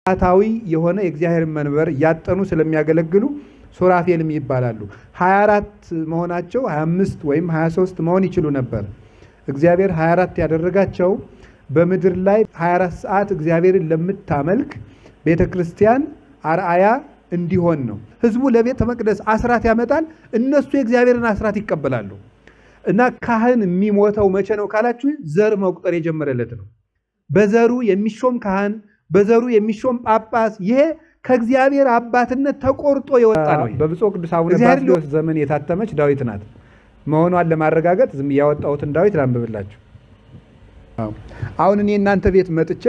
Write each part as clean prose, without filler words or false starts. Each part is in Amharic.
ታዊ የሆነ የእግዚአብሔር መንበር ያጠኑ ስለሚያገለግሉ ሱራፌልም ይባላሉ። 24 መሆናቸው 25 ወይም 23 መሆን ይችሉ ነበር። እግዚአብሔር 24 ያደረጋቸው በምድር ላይ 24 ሰዓት እግዚአብሔርን ለምታመልክ ቤተክርስቲያን አርአያ እንዲሆን ነው። ህዝቡ ለቤተ መቅደስ አስራት ያመጣል፣ እነሱ የእግዚአብሔርን አስራት ይቀበላሉ። እና ካህን የሚሞተው መቼ ነው ካላችሁ ዘር መቁጠር የጀመረለት ነው። በዘሩ የሚሾም ካህን፣ በዘሩ የሚሾም ጳጳስ፣ ይሄ ከእግዚአብሔር አባትነት ተቆርጦ የወጣ ነው። በብፁዕ ቅዱስ አቡነ ባስልዮስ ዘመን የታተመች ዳዊት ናት። መሆኗን ለማረጋገጥ ዝም ያወጣሁትን ዳዊት ላንብብላችሁ። አሁን እኔ እናንተ ቤት መጥቼ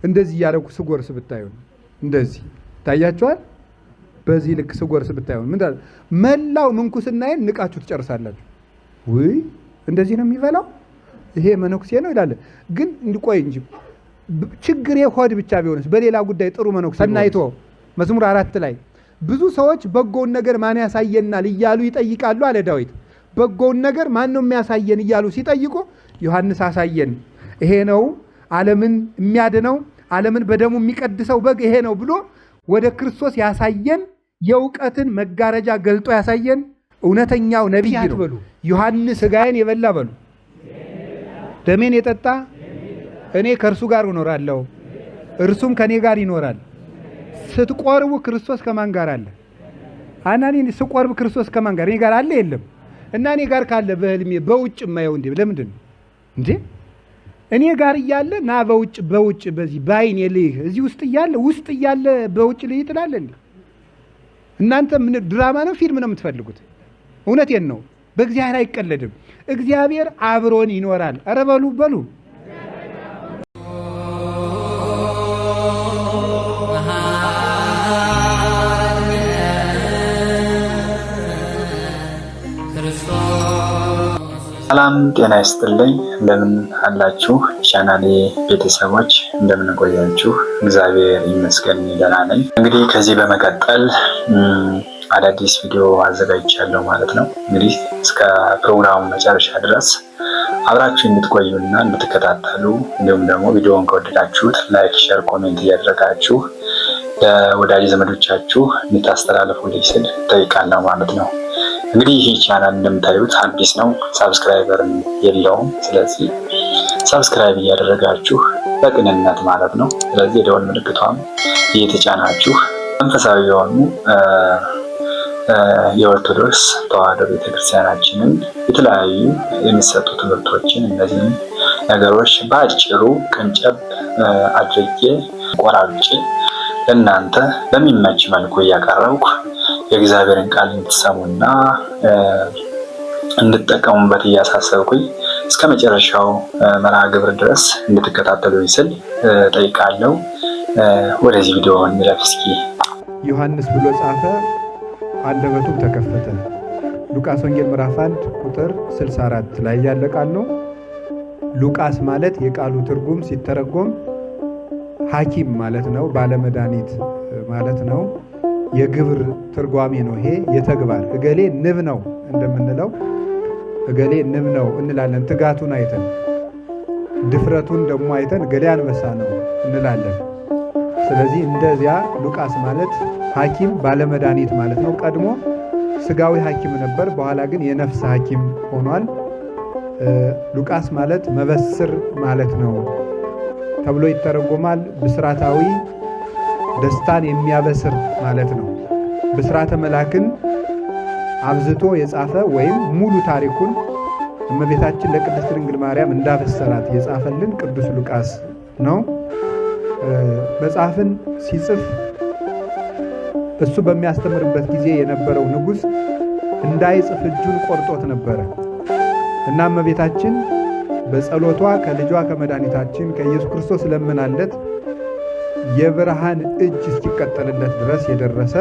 እንደዚህ ያደረኩ ስጎርስ ብታዩ እንደዚህ ታያችኋል። በዚህ ልክ ስጎርስ ብታዩ ምን ታል መላው ምንኩስናዬን ንቃችሁ ትጨርሳላችሁ። ወይ እንደዚህ ነው የሚበላው ይሄ መነኩሴ ነው ይላል። ግን እንዲቆይ እንጂ ችግሬ ሆድ ብቻ ቢሆንስ በሌላ ጉዳይ ጥሩ መነኩሴ እናይቶ መዝሙር 4 ላይ ብዙ ሰዎች በጎውን ነገር ማን ያሳየናል እያሉ ይጠይቃሉ አለ ዳዊት። በጎውን ነገር ማን ነው የሚያሳየን እያሉ ሲጠይቁ ዮሐንስ አሳየን፣ ይሄ ነው ዓለምን የሚያድነው ዓለምን በደሙ የሚቀድሰው በግ ይሄ ነው ብሎ ወደ ክርስቶስ ያሳየን የእውቀትን መጋረጃ ገልጦ ያሳየን እውነተኛው ነብይ ነው። ዮሐንስ ሥጋዬን የበላ በሉ ደሜን የጠጣ እኔ ከእርሱ ጋር እኖራለሁ እርሱም ከኔ ጋር ይኖራል። ስትቆርቡ ክርስቶስ ከማን ጋር አለ? አናኒ ስቆርብ ክርስቶስ ከማን ጋር? እኔ ጋር አለ የለም? እና እኔ ጋር ካለ በህልሜ በውጭ ማየው እንዴ? ለምንድን ነው እንዴ? እኔ ጋር እያለ ና በውጭ በዚህ ባይን የልህ እዚህ ውስጥ እያለ በውጭ ልይ ትላለ እንዴ? እናንተ ምን ድራማ ነው ፊልም ነው የምትፈልጉት? እውነቴን ነው። በእግዚአብሔር አይቀለድም። እግዚአብሔር አብሮን ይኖራል። ኧረ በሉ ሰላም ጤና ይስጥልኝ። እንደምን አላችሁ ቻናሌ ቤተሰቦች? እንደምን ቆያችሁ? እግዚአብሔር ይመስገን ደህና ነኝ። እንግዲህ ከዚህ በመቀጠል አዳዲስ ቪዲዮ አዘጋጅቻለሁ ማለት ነው። እንግዲህ እስከ ፕሮግራሙ መጨረሻ ድረስ አብራችሁ እንድትቆዩና እንድትከታተሉ እንዲሁም ደግሞ ቪዲዮውን ከወደዳችሁት ላይክ፣ ሼር፣ ኮሜንት እያደረጋችሁ ለወዳጅ ዘመዶቻችሁ እንድታስተላልፉልኝ ስል እጠይቃለሁ ማለት ነው። እንግዲህ ይህ ቻናል እንደምታዩት አዲስ ነው፣ ሳብስክራይበር የለውም። ስለዚህ ሳብስክራይብ እያደረጋችሁ በቅንነት ማለት ነው። ስለዚህ የደወል ምልክቷም እየተጫናችሁ መንፈሳዊ የሆኑ የኦርቶዶክስ ተዋሕዶ ቤተክርስቲያናችንን የተለያዩ የሚሰጡ ትምህርቶችን እነዚህን ነገሮች በአጭሩ ቅንጨብ አድርጌ ቆራርጬ ለእናንተ በሚመች መልኩ እያቀረብኩ የእግዚአብሔርን ቃል እንድትሰሙና እንድትጠቀሙበት እያሳሰብኩኝ እስከ መጨረሻው መርሃ ግብር ድረስ እንድትከታተሉኝ ስል ጠይቃለሁ። ወደዚህ ቪዲዮ እንለፍ እስኪ። ዮሐንስ ብሎ ጻፈ፣ አንደበቱም ተከፈተ። ሉቃስ ወንጌል ምዕራፍ 1 ቁጥር 64 ላይ ያለ ቃል ነው። ሉቃስ ማለት የቃሉ ትርጉም ሲተረጎም ሐኪም ማለት ነው፣ ባለመድኃኒት ማለት ነው። የግብር ትርጓሜ ነው። ይሄ የተግባር እገሌ ንብ ነው እንደምንለው እገሌ ንብ ነው እንላለን። ትጋቱን አይተን ድፍረቱን ደግሞ አይተን እገሌ አንበሳ ነው እንላለን። ስለዚህ እንደዚያ ሉቃስ ማለት ሐኪም ባለመድኃኒት ማለት ነው። ቀድሞ ስጋዊ ሐኪም ነበር፣ በኋላ ግን የነፍስ ሐኪም ሆኗል። ሉቃስ ማለት መበስር ማለት ነው ተብሎ ይተረጎማል። ብስራታዊ ደስታን የሚያበስር ማለት ነው። ብስራተ መላክን አብዝቶ የጻፈ ወይም ሙሉ ታሪኩን እመቤታችን ለቅድስት ድንግል ማርያም እንዳበሰራት የጻፈልን ቅዱስ ሉቃስ ነው። መጽሐፍን ሲጽፍ እሱ በሚያስተምርበት ጊዜ የነበረው ንጉሥ እንዳይጽፍ እጁን ቆርጦት ነበረ እና እመቤታችን በጸሎቷ ከልጇ ከመድኃኒታችን ከኢየሱስ ክርስቶስ ለምናለት የብርሃን እጅ እስኪቀጠልለት ድረስ የደረሰ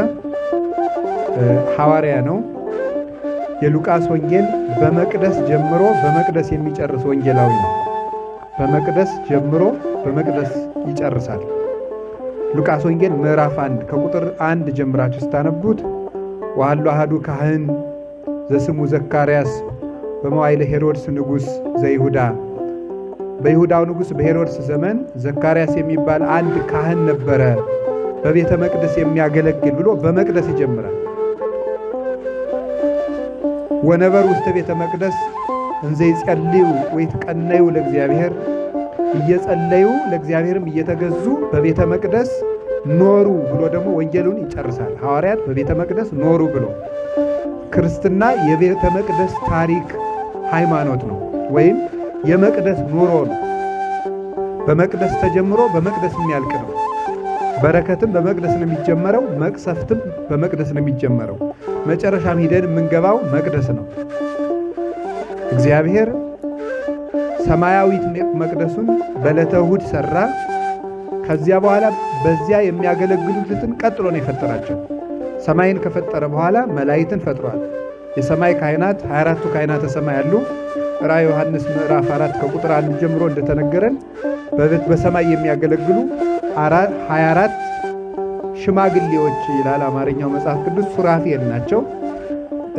ሐዋርያ ነው። የሉቃስ ወንጌል በመቅደስ ጀምሮ በመቅደስ የሚጨርስ ወንጌላዊ ነው። በመቅደስ ጀምሮ በመቅደስ ይጨርሳል። ሉቃስ ወንጌል ምዕራፍ 1 ከቁጥር 1 ጀምራችሁ ስታነቡት ወሀሎ አሐዱ ካህን ዘስሙ ዘካርያስ በመዋዕለ ሄሮድስ ንጉሥ ዘይሁዳ፣ በይሁዳው ንጉሥ በሄሮድስ ዘመን ዘካርያስ የሚባል አንድ ካህን ነበረ። በቤተ መቅደስ የሚያገለግል ብሎ በመቅደስ ይጀምራል። ወነበሩ ውስተ ቤተ መቅደስ እንዘ ይጸልዩ ወይትቀነዩ ለእግዚአብሔር፣ እየጸለዩ ለእግዚአብሔርም እየተገዙ በቤተ መቅደስ ኖሩ ብሎ ደግሞ ወንጌሉን ይጨርሳል። ሐዋርያት በቤተ መቅደስ ኖሩ ብሎ ክርስትና የቤተ መቅደስ ታሪክ ሃይማኖት ነው፣ ወይም የመቅደስ ኑሮ ነው። በመቅደስ ተጀምሮ በመቅደስ የሚያልቅ ነው። በረከትም በመቅደስ ነው የሚጀመረው፣ መቅሰፍትም በመቅደስ ነው የሚጀመረው። መጨረሻም ሂደን የምንገባው መቅደስ ነው። እግዚአብሔር ሰማያዊት መቅደሱን በዕለተ እሑድ ሠራ። ከዚያ በኋላ በዚያ የሚያገለግሉትን ቀጥሎ ነው የፈጠራቸው። ሰማይን ከፈጠረ በኋላ መላእክትን ፈጥሯል። የሰማይ ካህናት 24ቱ ካህናተ ሰማይ አሉ። ራዕየ ዮሐንስ ምዕራፍ 4 ከቁጥር 1 ጀምሮ እንደተነገረን በሰማይ የሚያገለግሉ 24 ሽማግሌዎች ይላል አማርኛው መጽሐፍ ቅዱስ። ሱራፌል ናቸው።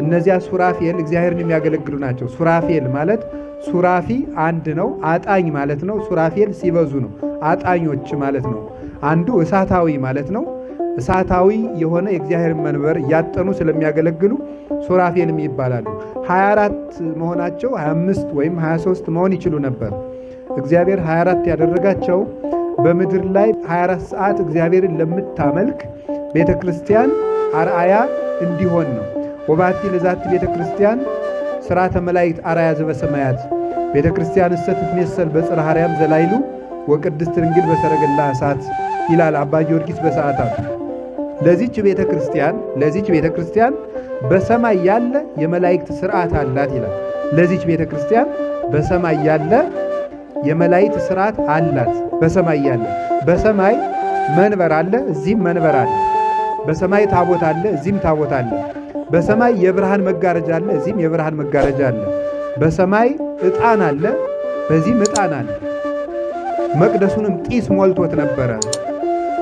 እነዚያ ሱራፌል እግዚአብሔርን የሚያገለግሉ ናቸው። ሱራፌል ማለት ሱራፊ አንድ ነው፣ አጣኝ ማለት ነው። ሱራፌል ሲበዙ ነው አጣኞች ማለት ነው። አንዱ እሳታዊ ማለት ነው። እሳታዊ የሆነ የእግዚአብሔርን መንበር እያጠኑ ስለሚያገለግሉ ሱራፌልም ይባላሉ። 24 መሆናቸው 25 ወይም 23 መሆን ይችሉ ነበር። እግዚአብሔር 24 ያደረጋቸው በምድር ላይ 24 ሰዓት እግዚአብሔርን ለምታመልክ ቤተ ክርስቲያን አርአያ እንዲሆን ነው። ወባቲ ለዛቲ ቤተ ክርስቲያን ሥርዓተ መላእክት አርአያ ዘበሰማያት ቤተ ክርስቲያን እሰትትሜሰል በጽርሐ አርያም ዘላይሉ ወቅድስት ድንግል በሰረገላ እሳት ይላል አባ ጊዮርጊስ በሰዓታቱ። ለዚች ቤተ ክርስቲያን በሰማይ ያለ የመላእክት ሥርዓት አላት ይላል። ለዚች ቤተ ክርስቲያን በሰማይ ያለ የመላእክት ሥርዓት አላት። በሰማይ ያለ በሰማይ መንበር አለ፣ እዚህም መንበር አለ። በሰማይ ታቦት አለ፣ እዚህም ታቦት አለ። በሰማይ የብርሃን መጋረጃ አለ፣ እዚህም የብርሃን መጋረጃ አለ። በሰማይ ዕጣን አለ፣ በዚህም ዕጣን አለ። መቅደሱንም ጢስ ሞልቶት ነበረ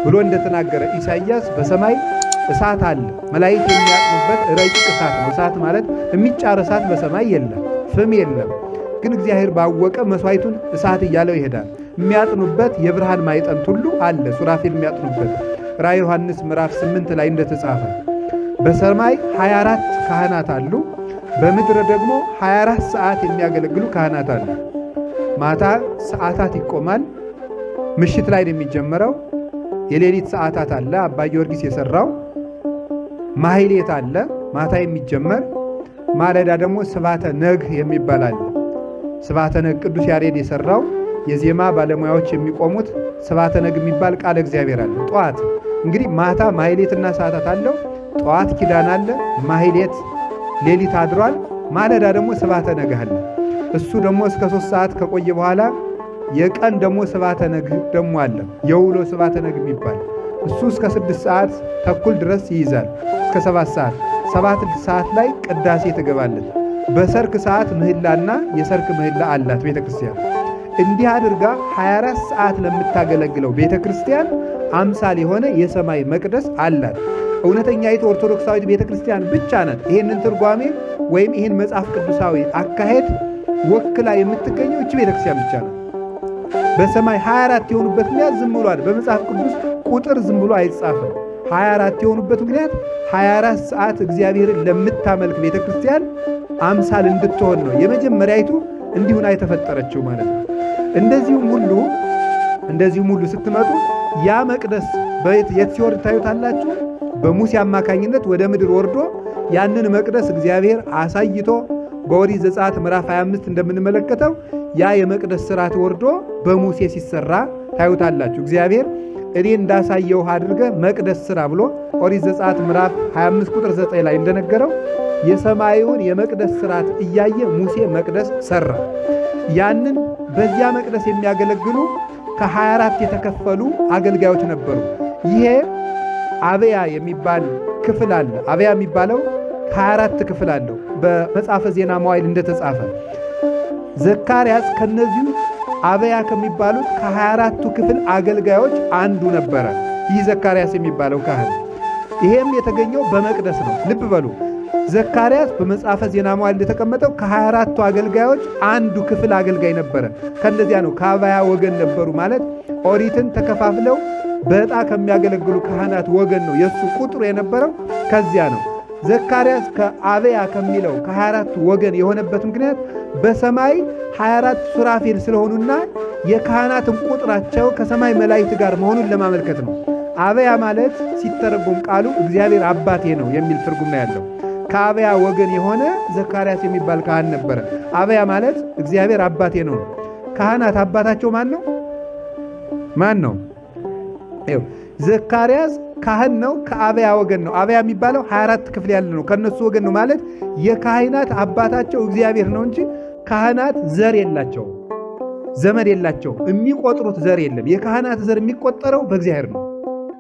ብሎ እንደተናገረ ኢሳይያስ በሰማይ እሳት አለ። መላእክት የሚያጥኑበት ረቂቅ እሳት ነው። እሳት ማለት የሚጫር እሳት በሰማይ የለም፣ ፍም የለም። ግን እግዚአብሔር ባወቀ መሥዋዕቱን እሳት እያለው ይሄዳል። የሚያጥኑበት የብርሃን ማዕጠንት ሁሉ አለ፣ ሱራፌል የሚያጥኑበት። ራዕየ ዮሐንስ ምዕራፍ 8 ላይ እንደተጻፈ በሰማይ 24 ካህናት አሉ፣ በምድር ደግሞ 24 ሰዓት የሚያገለግሉ ካህናት አሉ። ማታ ሰዓታት ይቆማል። ምሽት ላይ ነው የሚጀመረው። የሌሊት ሰዓታት አለ፣ አባ ጊዮርጊስ የሰራው። ማህሌት አለ፣ ማታ የሚጀመር። ማለዳ ደግሞ ስባተ ነግህ የሚባል አለ። ስባተ ነግህ ቅዱስ ያሬድ የሰራው የዜማ ባለሙያዎች የሚቆሙት ስባተ ነግህ የሚባል ቃለ እግዚአብሔር አለ። ጠዋት እንግዲህ ማታ ማህሌትና ሰዓታት አለው። ጠዋት ኪዳን አለ፣ ማህሌት ሌሊት አድሯል። ማለዳ ደግሞ ስባተ ነግህ አለ። እሱ ደግሞ እስከ 3 ሰዓት ከቆየ በኋላ የቀን ደግሞ ስባተ ነግህ ደግሞ አለ። የውሎ ስባተ ነግህ የሚባል እሱ እስከ 6 ሰዓት ተኩል ድረስ ይይዛል፣ እስከ 7 ሰዓት። 7 ሰዓት ላይ ቅዳሴ ትገባለች። በሰርክ ሰዓት ምህላና የሰርክ ምህላ አላት ቤተ ክርስቲያን። እንዲህ አድርጋ 24 ሰዓት ለምታገለግለው ቤተ ክርስቲያን አምሳል የሆነ የሰማይ መቅደስ አላት። እውነተኛይቱ ኦርቶዶክሳዊት ቤተ ክርስቲያን ብቻ ናት ይህንን ትርጓሜ ወይም ይህን መጽሐፍ ቅዱሳዊ አካሄድ ወክላ የምትገኘው እች ቤተ ክርስቲያን ብቻ ናት። በሰማይ 24 የሆኑበት ምክንያት ዝም ብሏል። በመጽሐፍ ቅዱስ ቁጥር ዝም ብሎ አይጻፍም። 24 የሆኑበት ምክንያት 24 ሰዓት እግዚአብሔርን ለምታመልክ ቤተ ክርስቲያን አምሳል እንድትሆን ነው። የመጀመሪያይቱ እንዲሁና የተፈጠረችው ማለት ነው። እንደዚሁም ሁሉ ስትመጡ ያ መቅደስ የት ሲወርድ ታዩታላችሁ? በሙሴ አማካኝነት ወደ ምድር ወርዶ ያንን መቅደስ እግዚአብሔር አሳይቶ በኦሪት ዘጸአት ምዕራፍ 25 እንደምንመለከተው ያ የመቅደስ ሥርዓት ወርዶ በሙሴ ሲሰራ ታዩታላችሁ። እግዚአብሔር እኔ እንዳሳየው አድርገ መቅደስ ሥራ ብሎ ኦሪት ዘጸአት ምዕራፍ 25 ቁጥር 9 ላይ እንደነገረው የሰማዩን የመቅደስ ሥርዓት እያየ ሙሴ መቅደስ ሠራ። ያንን በዚያ መቅደስ የሚያገለግሉ ከ24 የተከፈሉ አገልጋዮች ነበሩ። ይሄ አብያ የሚባል ክፍል አለ። አብያ የሚባለው ከ24 ክፍል አለው። በመጽሐፈ ዜና መዋዕል እንደተጻፈ ዘካርያስ ከነዚሁ አብያ ከሚባሉት ከ24ቱ ክፍል አገልጋዮች አንዱ ነበረ። ይህ ዘካርያስ የሚባለው ካህን። ይሄም የተገኘው በመቅደስ ነው። ልብ በሉ። ዘካርያስ በመጽሐፈ ዜና መዋዕል እንደተቀመጠው ከ24ቱ አገልጋዮች አንዱ ክፍል አገልጋይ ነበረ። ከነዚያ ነው ከአብያ ወገን ነበሩ ማለት ኦሪትን ተከፋፍለው በዕጣ ከሚያገለግሉ ካህናት ወገን ነው የእሱ ቁጥሩ የነበረው ከዚያ ነው። ዘካርያስ ከአብያ ከሚለው ከ24ቱ ወገን የሆነበት ምክንያት በሰማይ 24 ሱራፌል ስለሆኑና የካህናትን ቁጥራቸው ከሰማይ መላእክት ጋር መሆኑን ለማመልከት ነው። አብያ ማለት ሲተረጎም ቃሉ እግዚአብሔር አባቴ ነው የሚል ትርጉም ነው ያለው። ከአብያ ወገን የሆነ ዘካርያስ የሚባል ካህን ነበረ። አብያ ማለት እግዚአብሔር አባቴ ነው። ካህናት አባታቸው ማን ነው? ማን ነው? ዘካርያስ ካህን ነው። ከአብያ ወገን ነው። አብያ የሚባለው 24 ክፍል ያለ ነው። ከነሱ ወገን ነው ማለት የካህናት አባታቸው እግዚአብሔር ነው እንጂ ካህናት ዘር የላቸው፣ ዘመድ የላቸው፣ የሚቆጥሩት ዘር የለም። የካህናት ዘር የሚቆጠረው በእግዚአብሔር ነው።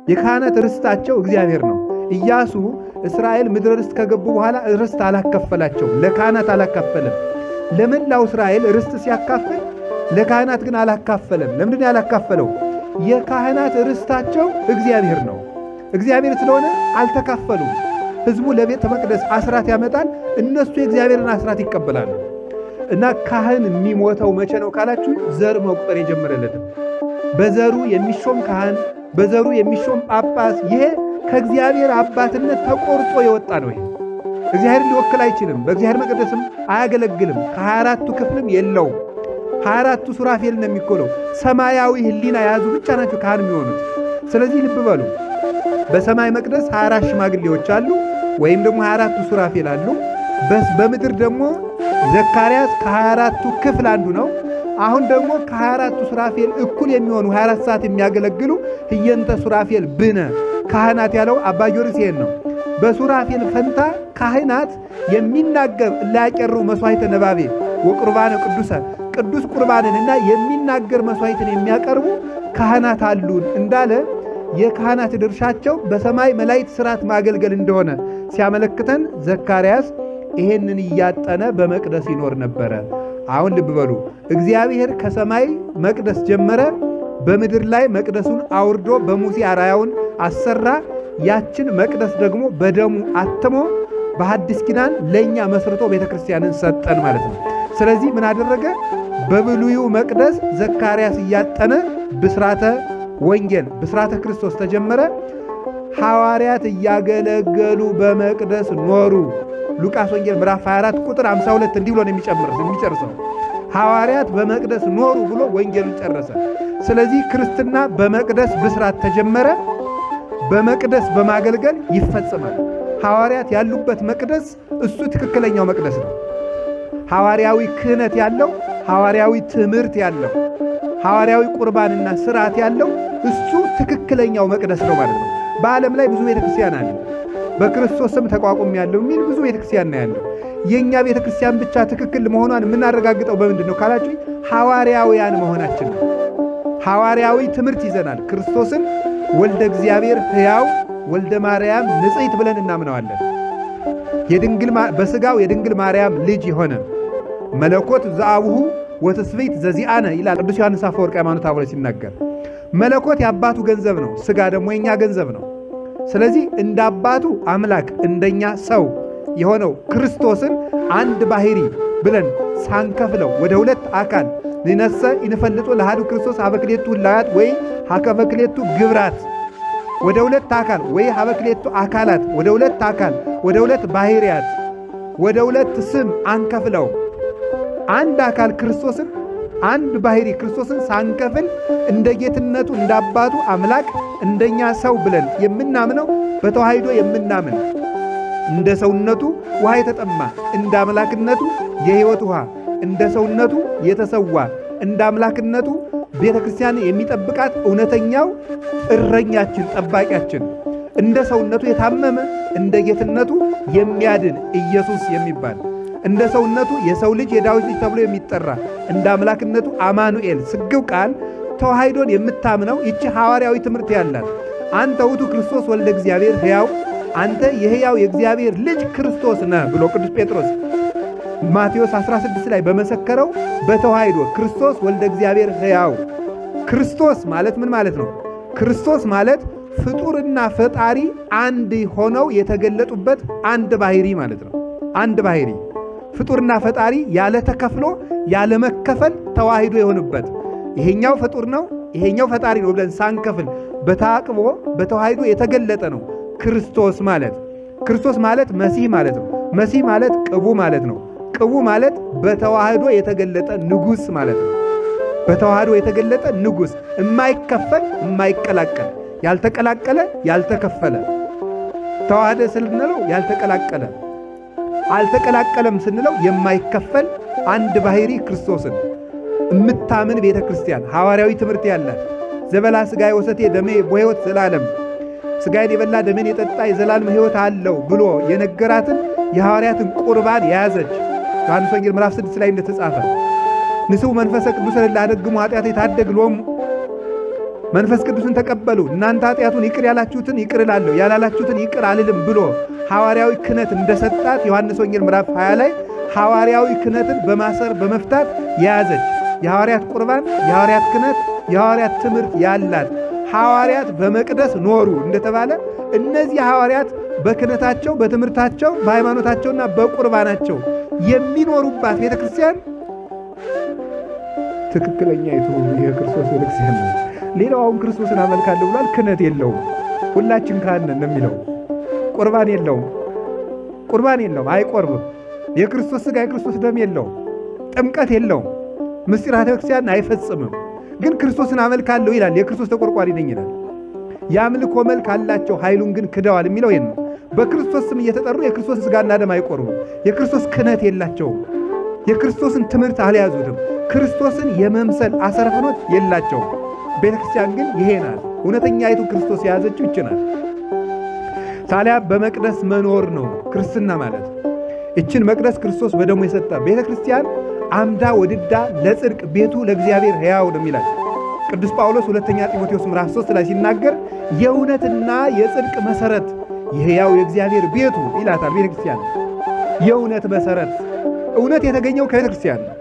የካህናት ርስታቸው እግዚአብሔር ነው። ኢያሱ እስራኤል ምድረ ርስት ከገቡ በኋላ ርስት አላከፈላቸው፣ ለካህናት አላካፈለም። ለመላው እስራኤል ርስት ሲያካፍል ለካህናት ግን አላካፈለም። ለምንድን ያላካፈለው? የካህናት ርስታቸው እግዚአብሔር ነው። እግዚአብሔር ስለሆነ አልተካፈሉም። ሕዝቡ ለቤተ መቅደስ አስራት ያመጣል፣ እነሱ የእግዚአብሔርን አስራት ይቀበላሉ። እና ካህን የሚሞተው መቼ ነው ካላችሁ ዘር መቁጠር የጀመረለትም በዘሩ የሚሾም ካህን፣ በዘሩ የሚሾም ጳጳስ፣ ይሄ ከእግዚአብሔር አባትነት ተቆርጦ የወጣ ነው። ይሄ እግዚአብሔርን ሊወክል አይችልም። በእግዚአብሔር መቅደስም አያገለግልም። ከ24ቱ ክፍልም የለውም። 24ቱ ሱራፌል ነው የሚኮለው። ሰማያዊ ሕሊና የያዙ ብቻ ናቸው ካህን የሚሆኑት። ስለዚህ ልብ በሉ፣ በሰማይ መቅደስ 24 ሽማግሌዎች አሉ፣ ወይም ደግሞ 24ቱ ሱራፌል አሉ። በምድር ደግሞ ዘካርያስ ከ24ቱ ክፍል አንዱ ነው። አሁን ደግሞ ከ24ቱ ሱራፌል እኩል የሚሆኑ 24 ሰዓት የሚያገለግሉ ህየንተ ሱራፌል ብነ ካህናት ያለው አባ ጊዮርጊስ ይሄን ነው። በሱራፌል ፈንታ ካህናት የሚናገር ላያቀሩ መስዋዕተ ነባቤ ወቁርባነ ቅዱሳን ቅዱስ ቁርባንንና የሚናገር መስዋዕትን የሚያቀርቡ ካህናት አሉን እንዳለ የካህናት ድርሻቸው በሰማይ መላእክት ሥርዓት ማገልገል እንደሆነ ሲያመለክተን ዘካርያስ ይሄንን እያጠነ በመቅደስ ይኖር ነበረ። አሁን ልብ በሉ፣ እግዚአብሔር ከሰማይ መቅደስ ጀመረ፣ በምድር ላይ መቅደሱን አውርዶ በሙሴ አርአያውን አሰራ። ያችን መቅደስ ደግሞ በደሙ አትሞ በሐዲስ ኪዳን ለእኛ መስርቶ ቤተ ክርስቲያንን ሰጠን ማለት ነው። ስለዚህ ምን አደረገ? በብሉዩ መቅደስ ዘካርያስ እያጠነ ብስራተ ወንጌል ብስራተ ክርስቶስ ተጀመረ። ሐዋርያት እያገለገሉ በመቅደስ ኖሩ። ሉቃስ ወንጌል ምዕራፍ 24 ቁጥር 52 እንዲህ ብሎ ነው የሚጨርሰው። ሐዋርያት በመቅደስ ኖሩ ብሎ ወንጌሉን ጨረሰ። ስለዚህ ክርስትና በመቅደስ ብስራት ተጀመረ፣ በመቅደስ በማገልገል ይፈጸማል። ሐዋርያት ያሉበት መቅደስ እሱ ትክክለኛው መቅደስ ነው። ሐዋርያዊ ክህነት ያለው፣ ሐዋርያዊ ትምህርት ያለው፣ ሐዋርያዊ ቁርባንና ስርዓት ያለው እሱ ትክክለኛው መቅደስ ነው ማለት ነው። በዓለም ላይ ብዙ ቤተክርስቲያን አለ። በክርስቶስም ተቋቁም ያለው የሚል ብዙ ቤተክርስቲያን ነው ያለው። የኛ ቤተክርስቲያን ብቻ ትክክል መሆኗን የምናረጋግጠው በምንድን ነው ካላችሁ ሐዋርያውያን መሆናችን ነው። ሐዋርያዊ ትምህርት ይዘናል። ክርስቶስን ወልደ እግዚአብሔር ሕያው ወልደ ማርያም ንጽሕት ብለን እናምነዋለን። በሥጋው የድንግል ማርያም ልጅ የሆነ መለኮት ዘአቡሁ ወትስብእት ዘዚአነ ይላል ቅዱስ ዮሐንስ አፈወርቅ ሃይማኖተ አበው ሲናገር። መለኮት የአባቱ ገንዘብ ነው፣ ሥጋ ደግሞ የኛ ገንዘብ ነው። ስለዚህ እንደ አባቱ አምላክ እንደኛ ሰው የሆነው ክርስቶስን አንድ ባህሪ ብለን ሳንከፍለው ወደ ሁለት አካል ንነሰ ይንፈልጦ ለሃዱ ክርስቶስ ሀበክሌቱ ህላያት ወይ ሀከበክሌቱ ግብራት ወደ ሁለት አካል ወይ ሀበክሌቱ አካላት ወደ ሁለት አካል ወደ ሁለት ባህሪያት ወደ ሁለት ስም አንከፍለው አንድ አካል ክርስቶስን አንድ ባህሪ ክርስቶስን ሳንከፍል እንደ ጌትነቱ እንደ አባቱ አምላክ እንደኛ ሰው ብለን የምናምነው በተዋሕዶ የምናምን እንደ ሰውነቱ ውሃ የተጠማ እንደ አምላክነቱ የሕይወት ውሃ እንደ ሰውነቱ የተሰዋ እንደ አምላክነቱ ቤተ ክርስቲያን የሚጠብቃት እውነተኛው እረኛችን ጠባቂያችን እንደ ሰውነቱ የታመመ እንደ ጌትነቱ የሚያድን ኢየሱስ የሚባል እንደ ሰውነቱ የሰው ልጅ የዳዊት ልጅ ተብሎ የሚጠራ እንደ አምላክነቱ አማኑኤል ስግው ቃል ተዋሕዶን የምታምነው ይቺ ሐዋርያዊ ትምህርት ያላት አንተ ውእቱ ክርስቶስ ወልደ እግዚአብሔር ሕያው አንተ የሕያው የእግዚአብሔር ልጅ ክርስቶስ ነህ ብሎ ቅዱስ ጴጥሮስ ማቴዎስ 16 ላይ በመሰከረው በተዋሕዶ ክርስቶስ ወልደ እግዚአብሔር ሕያው። ክርስቶስ ማለት ምን ማለት ነው? ክርስቶስ ማለት ፍጡርና ፈጣሪ አንድ ሆነው የተገለጡበት አንድ ባህሪ ማለት ነው። አንድ ባህሪ ፍጡርና ፈጣሪ ያለ ተከፍሎ ያለ መከፈል ተዋሕዶ የሆኑበት ይሄኛው ፍጡር ነው ይሄኛው ፈጣሪ ነው ብለን ሳንከፍል በተአቅቦ በተዋህዶ የተገለጠ ነው ክርስቶስ ማለት። ክርስቶስ ማለት መሲህ ማለት ነው። መሲህ ማለት ቅቡ ማለት ነው። ቅቡ ማለት በተዋህዶ የተገለጠ ንጉሥ ማለት ነው። በተዋህዶ የተገለጠ ንጉሥ፣ የማይከፈል የማይቀላቀል፣ ያልተቀላቀለ ያልተከፈለ። ተዋህደ ስንለው ያልተቀላቀለ፣ አልተቀላቀለም ስንለው የማይከፈል አንድ ባህሪ ክርስቶስን የምታምን ቤተ ክርስቲያን ሐዋርያዊ ትምህርት ያላት ዘበላ ሥጋዬ ወሰቴ ደሜ በሕይወት ዘላለም ሥጋዬን የበላ ደሜን የጠጣ የዘላለም ሕይወት አለው ብሎ የነገራትን የሐዋርያትን ቁርባን የያዘች ዮሐንስ ወንጌል ምዕራፍ 6 ላይ እንደተጻፈ ንስኡ መንፈሰ ቅዱስ ለአደግሙ ኃጢአት የታደግ ሎሙ መንፈስ ቅዱስን ተቀበሉ እናንተ ኃጢአቱን ይቅር ያላችሁትን ይቅር እላለሁ ያላላችሁትን ይቅር አልልም ብሎ ሐዋርያዊ ክህነት እንደሰጣት ዮሐንስ ወንጌል ምዕራፍ 20 ላይ ሐዋርያዊ ክህነትን በማሰር በመፍታት የያዘች የሐዋርያት ቁርባን፣ የሐዋርያት ክህነት፣ የሐዋርያት ትምህርት ያላት ሐዋርያት በመቅደስ ኖሩ እንደተባለ እነዚህ ሐዋርያት በክህነታቸው፣ በትምህርታቸው፣ በሃይማኖታቸውና በቁርባናቸው የሚኖሩባት ቤተ ክርስቲያን ትክክለኛይቱ የክርስቶስ ቤተ ክርስቲያን ነው። ሌላው አሁን ክርስቶስን አመልካለሁ ብሏል፣ ክህነት የለውም። ሁላችን ካህን ነን የሚለው ቁርባን የለውም። ቁርባን የለውም፣ አይቆርብም። የክርስቶስ ሥጋ የክርስቶስ ደም የለውም። ጥምቀት የለውም። ምስጢራተ ክርስቲያን አይፈጽምም። ግን ክርስቶስን አመልካለሁ ይላል። የክርስቶስ ተቆርቋሪ ነኝ ይላል። የአምልኮ መልክ አላቸው፣ ኃይሉን ግን ክደዋል የሚለው ይሄን ነው። በክርስቶስ ስም እየተጠሩ የክርስቶስ ሥጋና ደም አይቆርቡም። የክርስቶስ ክህነት የላቸውም። የክርስቶስን ትምህርት አልያዙትም። ክርስቶስን የመምሰል አሰረፍኖት የላቸውም። ቤተ ክርስቲያን ግን ይሄ ናት። እውነተኛይቱ ክርስቶስ የያዘችው ይች ናት። ታዲያ በመቅደስ መኖር ነው ክርስትና ማለት። ይችን መቅደስ ክርስቶስ በደሙ የሰጠ ቤተ ክርስቲያን አምዳ ወድዳ ለጽድቅ ቤቱ ለእግዚአብሔር ሕያው ነው ይላል ቅዱስ ጳውሎስ ሁለተኛ ጢሞቴዎስ ምዕራፍ 3 ላይ ሲናገር የእውነትና የጽድቅ መሰረት የሕያው የእግዚአብሔር ቤቱ ይላታል። ቤተ ክርስቲያን የእውነት መሰረት፣ እውነት የተገኘው ከቤተ ክርስቲያን ነው።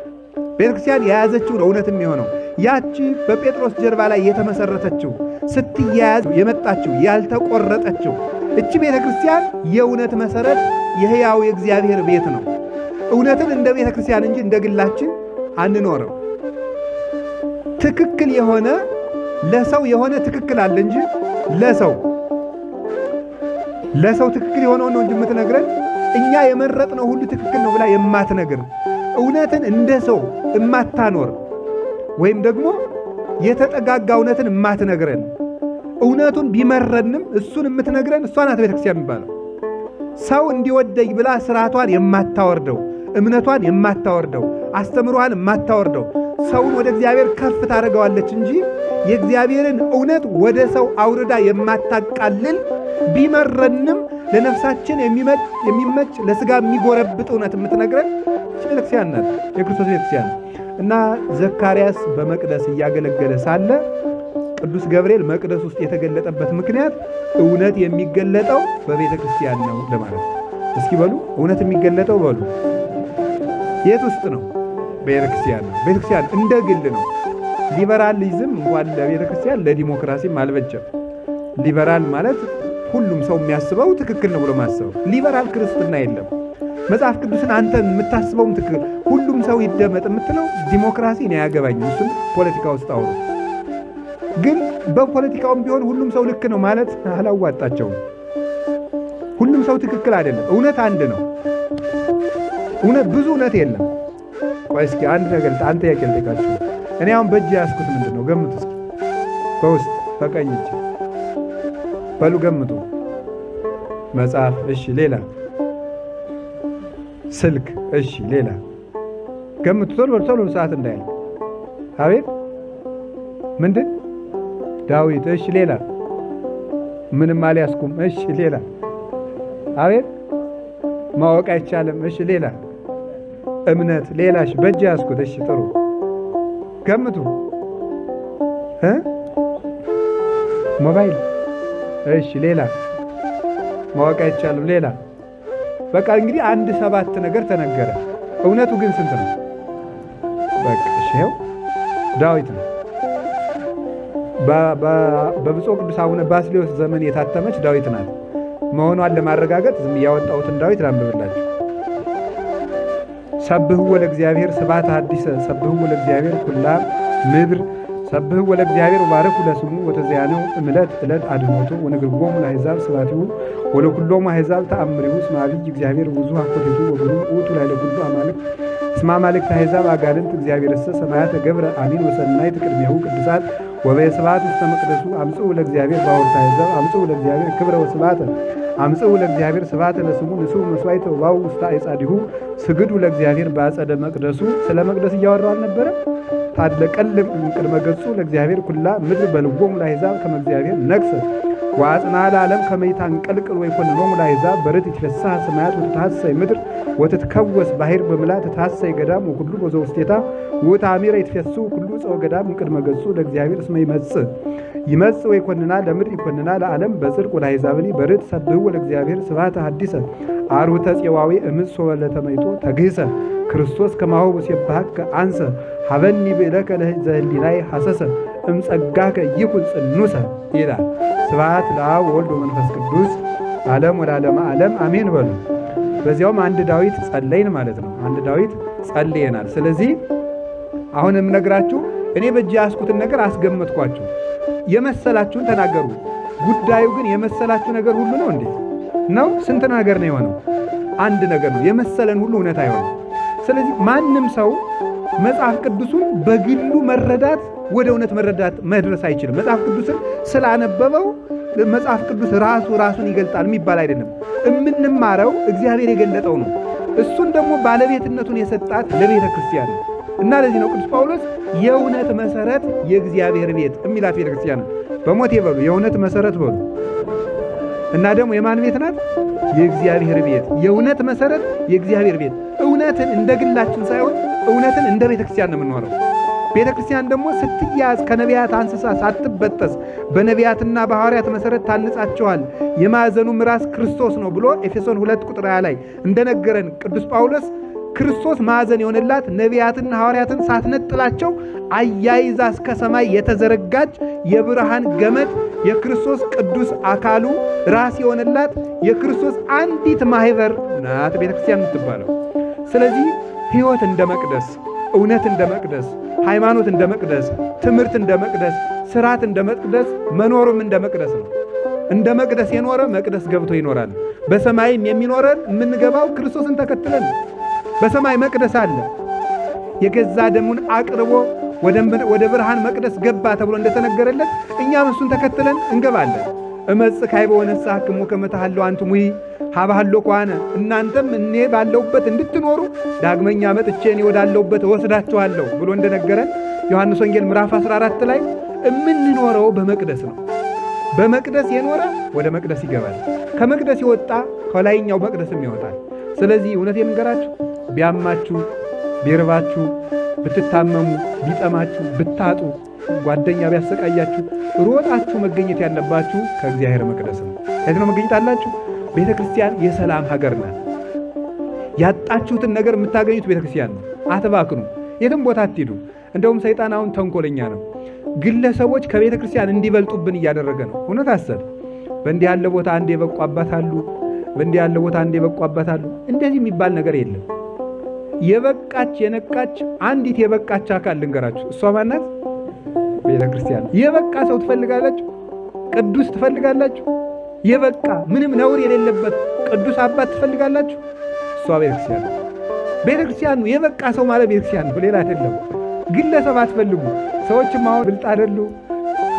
ቤተ ክርስቲያን የያዘችው ነው እውነት የሚሆነው። ያቺ በጴጥሮስ ጀርባ ላይ የተመሰረተችው ስትያያዝ የመጣችው ያልተቆረጠችው እቺ ቤተ ክርስቲያን የእውነት መሰረት የሕያው የእግዚአብሔር ቤት ነው። እውነትን እንደ ቤተ ክርስቲያን እንጂ እንደ ግላችን አንኖረው። ትክክል የሆነ ለሰው የሆነ ትክክል አለ እንጂ ለሰው ትክክል የሆነው ነው እንጂ የምትነግረን እኛ የመረጥነው ሁሉ ትክክል ነው ብላ የማትነግር እውነትን እንደ ሰው የማታኖር ወይም ደግሞ የተጠጋጋ እውነትን የማትነግረን እውነቱን ቢመረንም እሱን የምትነግረን እሷ ናት ቤተ ክርስቲያን የሚባለው። ሰው እንዲወደኝ ብላ ስርዓቷን የማታወርደው እምነቷን የማታወርደው አስተምሯን የማታወርደው ሰውን ወደ እግዚአብሔር ከፍ ታደርገዋለች እንጂ የእግዚአብሔርን እውነት ወደ ሰው አውርዳ የማታቃልል ቢመረንም ለነፍሳችን የሚመች ለሥጋ የሚጎረብጥ እውነት የምትነግረን ቤተክርስቲያን ናት፣ የክርስቶስ ቤተክርስቲያን። እና ዘካርያስ በመቅደስ እያገለገለ ሳለ ቅዱስ ገብርኤል መቅደስ ውስጥ የተገለጠበት ምክንያት እውነት የሚገለጠው በቤተ ክርስቲያን ነው ለማለት። እስኪ በሉ እውነት የሚገለጠው በሉ የት ውስጥ ነው? ቤተ ክርስቲያን ነው። ቤተ ክርስቲያን እንደ ግል ነው። ሊበራሊዝም እንኳን ለቤተ ክርስቲያን ለዲሞክራሲም አልበጀም። ሊበራል ማለት ሁሉም ሰው የሚያስበው ትክክል ነው ብሎ ማሰበው። ሊበራል ክርስትና የለም። መጽሐፍ ቅዱስን አንተ የምታስበውም ትክክል፣ ሁሉም ሰው ይደመጥ የምትለው ዲሞክራሲ ነው ያገባኝ። እሱም ፖለቲካ ውስጥ አውሩ። ግን በፖለቲካውም ቢሆን ሁሉም ሰው ልክ ነው ማለት አላዋጣቸውም። ሁሉም ሰው ትክክል አይደለም። እውነት አንድ ነው። እውነት ብዙ እውነት የለም። ቆይ እስኪ አንድ ነገር አንተ ያkelጠቃችሁ እኔ አሁን በእጅ ያስኩት ምንድን ነው? ገምቱ እስኪ በውስጥ በቀኝ እጅ በሉ ገምቱ። መጽሐፍ፣ እሺ ሌላ ስልክ፣ እሺ ሌላ ገምቱ። ቶሎ ሰዓት እንዳይል። አቤት ምንድን? ዳዊት፣ እሺ ሌላ ምንም አልያዝኩም። እሺ ሌላ አቤት ማወቅ አይቻልም። እሺ ሌላ እምነት፣ ሌላ እሺ በእጅ ያዝኩት። እሺ ጥሩ ገምቱ። ሞባይል፣ እሺ ሌላ ማወቅ አይቻልም። ሌላ በቃ እንግዲህ 7 ነገር ተነገረ። እውነቱ ግን ስንት ነው? በቃ እሺ ይኸው ዳዊት ነው። በብፁዕ ቅዱስ አቡነ ባስልዮስ ዘመን የታተመች ዳዊት ናት መሆኗን ለማረጋገጥ ዝም ያወጣሁትን ዳዊት ላንብብላችሁ። ሰብህዎ ለእግዚአብሔር ስብሐተ ሐዲሰ ሰብህዎ ለእግዚአብሔር ኩላ ምድር ሰብሕዎ ለእግዚአብሔር ወባርኩ ለስሙ ወተዘያነው እምዕለት ዕለት አድኅኖቱ ወንግርዎሙ ለአሕዛብ ስብሐቲሁ ወለኵሎሙ አሕዛብ ተአምሪሁ እስመ ዐቢይ እግዚአብሔር ብዙኃ ኮቴቱ ወብሩዕ ውእቱ ላዕለ ኩሉ አማልክት እስመ አማልክተ አሕዛብ አጋንንት እግዚአብሔርሰ ሰማያተ ገብረ አሚን ወሰናይት ቅድሜሁ ቅዱሳት ወበስብሐት ውስተ መቅደሱ አምጽኡ ለእግዚአብሔር በአውርተ አሕዛብ አምጽኡ ለእግዚአብሔር ክብረ ወስብሐተ አምጽኡ ለእግዚአብሔር ስብሐተ ለስሙ ንሥኡ መሥዋዕተ ወባኡ ውስተ አዕጻዲሁ ስግዱ ለእግዚአብሔር በአጸደ መቅደሱ። ስለ መቅደስ እያወራሁ አልነበረ? ታድለቀልም ቅድመ ገጹ ለእግዚአብሔር ኩላ ምድር በልቦሙ ለአሕዛብ ከመ እግዚአብሔር ነግሠ ወአጽንዐ ለዓለም ከመ ይታንቀልቅል ወይኰንኖሙ ለአሕዛብ በርትዕ ይትፈስሐ ሰማያት ወትትሐሰይ ምድር ወትትከወስ ባሕር በምልአ ትትሐሰይ ገዳም ወኩሉ በዘውስቴታ ወተአሚረ ይትፈስሑ ኩሉ ዕፀ ወገዳም እምቅድመ ገጹ ለእግዚአብሔር እስመ ይመጽእ ወይኰንና ለምድር ይኰንና ለዓለም በጽድቅ ወለአሕዛብኒ በርትዕ ሰብሕዎ ለእግዚአብሔር ስብሐተ ሐዲሰ አርዑተ ፄዋዌ እምጽእ ወለተመይጦ ተግህሰ ክርስቶስ ከማሁ ወሴብሐከ አንሰ ሀበኒ ብእለከ ዘህሊናይ ሐሰሰ እምጸጋከ ይኩን ጽኑሰ ይላል። ስብሐት ለአብ ወወልድ ወመንፈስ ቅዱስ ዓለም ወለዓለመ ዓለም አሜን በሉ። በዚያውም አንድ ዳዊት ጸለይን ማለት ነው። አንድ ዳዊት ጸልየናል። ስለዚህ አሁን የምነግራችሁ እኔ በእጅ ያስኩትን ነገር አስገመጥኳችሁ። የመሰላችሁን ተናገሩ። ጉዳዩ ግን የመሰላችሁ ነገር ሁሉ ነው እንዴ? ነው? ስንት ነገር ነው የሆነው? አንድ ነገር ነው። የመሰለን ሁሉ እውነት አይሆንም። ስለዚህ ማንም ሰው መጽሐፍ ቅዱሱን በግሉ መረዳት ወደ እውነት መረዳት መድረስ አይችልም። መጽሐፍ ቅዱስን ስላነበበው መጽሐፍ ቅዱስ ራሱን ይገልጣል የሚባል አይደለም። የምንማረው እግዚአብሔር የገለጠው ነው። እሱን ደግሞ ባለቤትነቱን የሰጣት ለቤተ ክርስቲያን ነው እና ለዚህ ነው ቅዱስ ጳውሎስ የእውነት መሰረት የእግዚአብሔር ቤት የሚላት ቤተ ክርስቲያን ነው። በሞቴ በሉ የእውነት መሰረት በሉ እና ደግሞ የማን ቤት ናት? የእግዚአብሔር ቤት። የእውነት መሰረት የእግዚአብሔር ቤት። እውነትን እንደ ግላችን ሳይሆን እውነትን እንደ ቤተ ክርስቲያን ነው የምንኖረው። ቤተ ክርስቲያን ደግሞ ስትያዝ ከነቢያት አንስሳ ሳትበጠስ በነቢያትና በሐዋርያት መሰረት ታንጻቸዋል፣ የማዕዘኑም ራስ ክርስቶስ ነው ብሎ ኤፌሶን 2 ቁጥር 20 ላይ እንደነገረን ቅዱስ ጳውሎስ ክርስቶስ ማዕዘን የሆነላት ነቢያትና ሐዋርያትን ሳትነጥላቸው አያይዛ እስከ ሰማይ የተዘረጋች የብርሃን ገመድ የክርስቶስ ቅዱስ አካሉ ራስ የሆነላት የክርስቶስ አንዲት ማህበር ናት ቤተ ክርስቲያን የምትባለው። ስለዚህ ሕይወት እንደ መቅደስ፣ እውነት እንደ መቅደስ፣ ሃይማኖት እንደ መቅደስ፣ ትምህርት እንደ መቅደስ፣ ስርዓት እንደ መቅደስ፣ መኖሩም እንደ መቅደስ ነው። እንደ መቅደስ የኖረ መቅደስ ገብቶ ይኖራል። በሰማይም የሚኖረን የምንገባው ክርስቶስን ተከትለን። በሰማይ መቅደስ አለ። የገዛ ደሙን አቅርቦ ወደ ብርሃን መቅደስ ገባ ተብሎ እንደተነገረለት እኛም እሱን ተከትለን እንገባለን። እመጽእ ካዕበ ወነሥሐክሙ ከመ ተሐልው አንትሙ ሀበ ኳነ፣ እናንተም እኔ ባለሁበት እንድትኖሩ ዳግመኛ መጥቼ እኔ ወዳለሁበት እወስዳችኋለሁ ብሎ እንደነገረን ዮሐንስ ወንጌል ምዕራፍ 14 ላይ የምንኖረው በመቅደስ ነው። በመቅደስ የኖረ ወደ መቅደስ ይገባል። ከመቅደስ የወጣ ከላይኛው መቅደስም ይወጣል። ስለዚህ እውነት የምንገራችሁ ቢያማችሁ፣ ቢርባችሁ፣ ብትታመሙ፣ ቢጠማችሁ፣ ብታጡ፣ ጓደኛ ቢያሰቃያችሁ ሮጣችሁ መገኘት ያለባችሁ ከእግዚአብሔር መቅደስ ነው። የት ነው መገኘት አላችሁ? ቤተ ክርስቲያን የሰላም ሀገር ናት። ያጣችሁትን ነገር የምታገኙት ቤተ ክርስቲያን ነው። አትባክኑ፣ የትም ቦታ አትሂዱ። እንደውም ሰይጣን አሁን ተንኮለኛ ነው። ግለሰቦች ከቤተ ክርስቲያን እንዲበልጡብን እያደረገ ነው። እውነት አሰብ በእንዲህ ያለ ቦታ አንድ የበቁ አባት አሉ፣ በእንዲህ ያለ ቦታ አንድ የበቁ አባት አሉ። እንደዚህ የሚባል ነገር የለም። የበቃች የነቃች አንዲት የበቃች አካል ልንገራችሁ። እሷ ማናት? ቤተ ክርስቲያን። የበቃ ሰው ትፈልጋላችሁ? ቅዱስ ትፈልጋላችሁ? የበቃ ምንም ነውር የሌለበት ቅዱስ አባት ትፈልጋላችሁ? እሷ ቤተ ክርስቲያን ነው። ቤተ ክርስቲያን ነው። የበቃ ሰው ማለት ቤተ ክርስቲያን ነው፣ ሌላ አይደለም። ግለሰብ አትፈልጉ። ሰዎችም አሁን ብልጥ አይደሉ።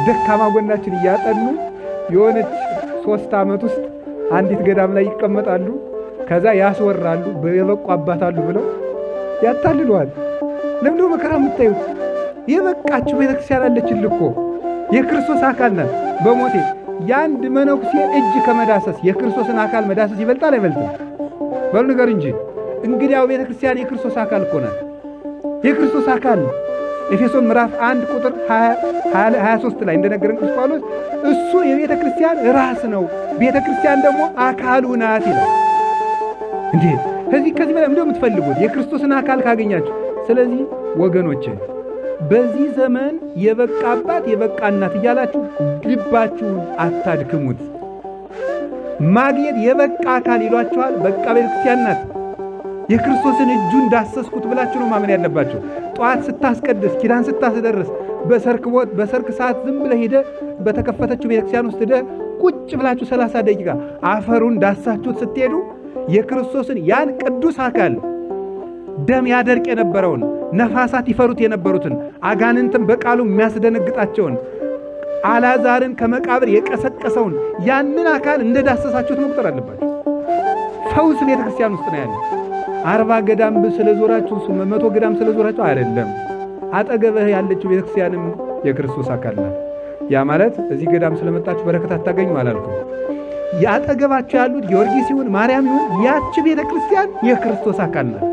ደካማ ጎናችን እያጠኑ የሆነች 3 ዓመት ውስጥ አንዲት ገዳም ላይ ይቀመጣሉ። ከዛ ያስወራሉ። የበቁ አባት አሉ ብለው ያታልሏል። ለምንድን ነው መከራ የምታዩት? የበቃችሁ ቤተክርስቲያን አለችን እኮ የክርስቶስ አካል ናት። በሞቴ የአንድ መነኩሴ እጅ ከመዳሰስ የክርስቶስን አካል መዳሰስ ይበልጣል አይበልጥም? በሉ ነገር እንጂ። እንግዲያው ቤተክርስቲያን የክርስቶስ አካል እኮ ናት። የክርስቶስ አካል ኤፌሶን ምዕራፍ 1 ቁጥር 23 ላይ እንደነገረን ቅዱስ ጳውሎስ እሱ የቤተ ክርስቲያን ራስ ነው፣ ቤተ ክርስቲያን ደግሞ አካሉ ናት ይላል። እንዴ ከዚህ በላይ ምንድነው የምትፈልጉት? የክርስቶስን አካል ካገኛችሁ። ስለዚህ ወገኖቼ በዚህ ዘመን የበቃ አባት የበቃ እናት እያላችሁ ልባችሁን አታድክሙት። ማግኘት የበቃ አካል ይሏችኋል። በቃ ቤተ ክርስቲያን ናት። የክርስቶስን እጁን ዳሰስኩት ብላችሁ ነው ማመን ያለባችሁ። ጠዋት ስታስቀድስ፣ ኪዳን ስታስደርስ፣ በሰርክ ሰዓት ዝም ብለህ ሄደህ በተከፈተችው ቤተክርስቲያን ውስጥ ሄደህ ቁጭ ብላችሁ 30 ደቂቃ አፈሩን ዳሳችሁት ስትሄዱ የክርስቶስን ያን ቅዱስ አካል ደም ያደርቅ የነበረውን ነፋሳት ይፈሩት የነበሩትን አጋንንትን በቃሉ የሚያስደነግጣቸውን አልዓዛርን ከመቃብር የቀሰቀሰውን ያንን አካል እንደዳሰሳችሁት መቁጠር አለባችሁ። ፈውስ ቤተክርስቲያን ውስጥ ነው ያለው። 40 ገዳም ስለዞራችሁ 100 ገዳም ስለዞራችሁ አይደለም። አጠገብህ ያለችው ቤተክርስቲያንም የክርስቶስ አካል ናት። ያ ማለት እዚህ ገዳም ስለመጣችሁ በረከት አታገኙ አላልኩም። ያጠገባችሁ ያሉት ጊዮርጊስ ይሁን ማርያም ይሁን ያቺ ቤተክርስቲያን የክርስቶስ አካል ናት።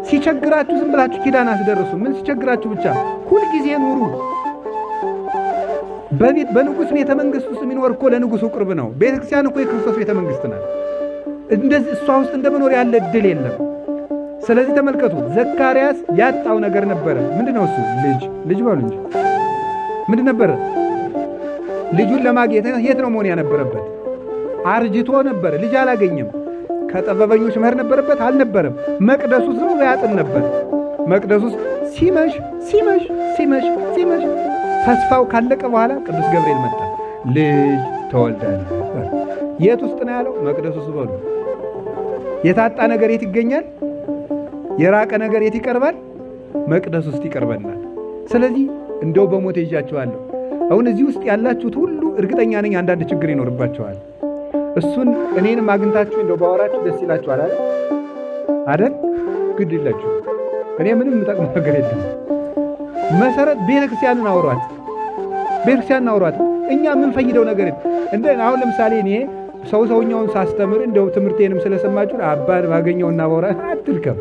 ሲቸግራችሁ ዝም ብላችሁ ኪዳን አስደርሱ። ምን ሲቸግራችሁ ብቻ ሁልጊዜ ኑሩ። በንጉሥ ቤተ መንግሥት ውስጥ የሚኖር እኮ ለንጉሡ ቅርብ ነው። ቤተክርስቲያን እኮ የክርስቶስ ቤተ መንግሥት ናት። እንደዚህ እሷ ውስጥ እንደመኖር ያለ እድል የለም። ስለዚህ ተመልከቱ፣ ዘካርያስ ያጣው ነገር ነበረ። ምንድነው እሱ? ልጅ በሉ እንጂ ምንድን ነበረ? ልጁን ለማግኘት የት ነው መሆን ያነበረበት? አርጅቶ ነበረ፣ ልጅ አላገኘም። ከጥበበኞች መሄድ ነበረበት? አልነበረም። መቅደሱ ዝም ብሎ ያጥን ነበር። መቅደሱ ሲመሽ ተስፋው ካለቀ በኋላ ቅዱስ ገብርኤል መጣ። ልጅ ተወልዳለህ። የት ውስጥ ነው ያለው? መቅደሱ ውስጥ። በሉ የታጣ ነገር የት ይገኛል? የራቀ ነገር የት ይቀርባል? መቅደስ ውስጥ ይቀርበናል። ስለዚህ እንደው በሞት ይዣችኋለሁ። አሁን እዚህ ውስጥ ያላችሁት ሁሉ እርግጠኛ ነኝ አንዳንድ ችግር ይኖርባችኋል። እሱን እኔንም አግኝታችሁ እንደው ባወራችሁ ደስ ይላችኋል አይደል? ግድ ይላችሁ። እኔ ምንም የምጠቅመው ነገር የለም። መሰረት ቤተክርስቲያንን አውሯት፣ እኛ የምንፈይደው ነገር እንደ አሁን ለምሳሌ እኔ ሰውኛውን ሳስተምር እንደው ትምህርቴንም ስለሰማችሁ አባን ባገኘውና ባወራ አትልከም።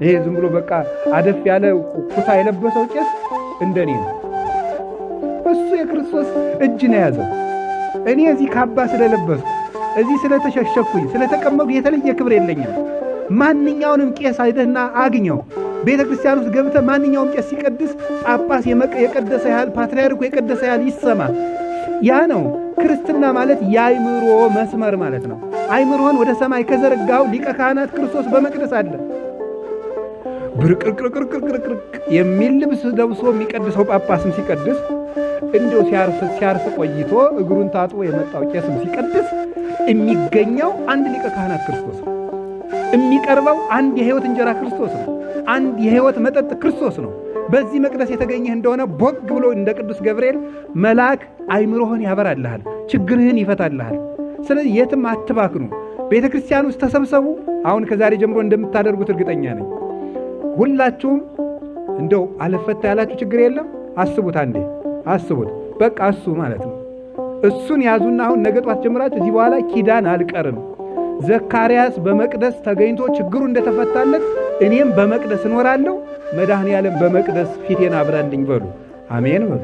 ይሄ ዝም ብሎ በቃ አደፍ ያለ ኩታ የለበሰው ቄስ እንደኔ ነው። እሱ የክርስቶስ እጅ ነው ያዘው። እኔ እዚህ ካባ ስለለበስኩ እዚህ ስለተሸሸኩኝ ስለተቀመጡ የተለየ ክብር የለኝም። ማንኛውንም ቄስ አይደህና አግኘው። ቤተ ክርስቲያን ውስጥ ገብተህ ማንኛውም ቄስ ሲቀድስ ጳጳስ የቀደሰ ያህል ፓትርያርኩ የቀደሰ ያህል ይሰማ። ያ ነው ክርስትና ማለት የአይምሮ መስመር ማለት ነው። አይምሮን ወደ ሰማይ ከዘረጋው ሊቀ ካህናት ክርስቶስ በመቅደስ አለ። ብርቅርቅርቅርቅርቅርቅ የሚል ልብስ ለብሶ የሚቀድሰው ጳጳስም ሲቀድስ እንደው ሲያርፍ ቆይቶ እግሩን ታጥቦ የመጣው ቄስም ሲቀድስ የሚገኘው አንድ ሊቀ ካህናት ክርስቶስ ነው። የሚቀርበው አንድ የሕይወት እንጀራ ክርስቶስ ነው። አንድ የሕይወት መጠጥ ክርስቶስ ነው። በዚህ መቅደስ የተገኘህ እንደሆነ ቦግ ብሎ እንደ ቅዱስ ገብርኤል መልአክ አይምሮህን ያበራልሃል፣ ችግርህን ይፈታልሃል። ስለዚህ የትም አትባክኑ። ቤተ ክርስቲያን ውስጥ ተሰብሰቡ። አሁን ከዛሬ ጀምሮ እንደምታደርጉት እርግጠኛ ነኝ። ሁላችሁም እንደው አለፈታ ያላችሁ ችግር የለም። አስቡት፣ አንዴ አስቡት። በቃ እሱ ማለት ነው። እሱን ያዙና አሁን ነገ ጧት ጀምራችሁ እዚህ በኋላ ኪዳን አልቀርም። ዘካርያስ በመቅደስ ተገኝቶ ችግሩ እንደተፈታለት እኔም በመቅደስ እኖራለሁ። መድኃኔዓለም በመቅደስ ፊቴን አብራልኝ በሉ። አሜን በሉ።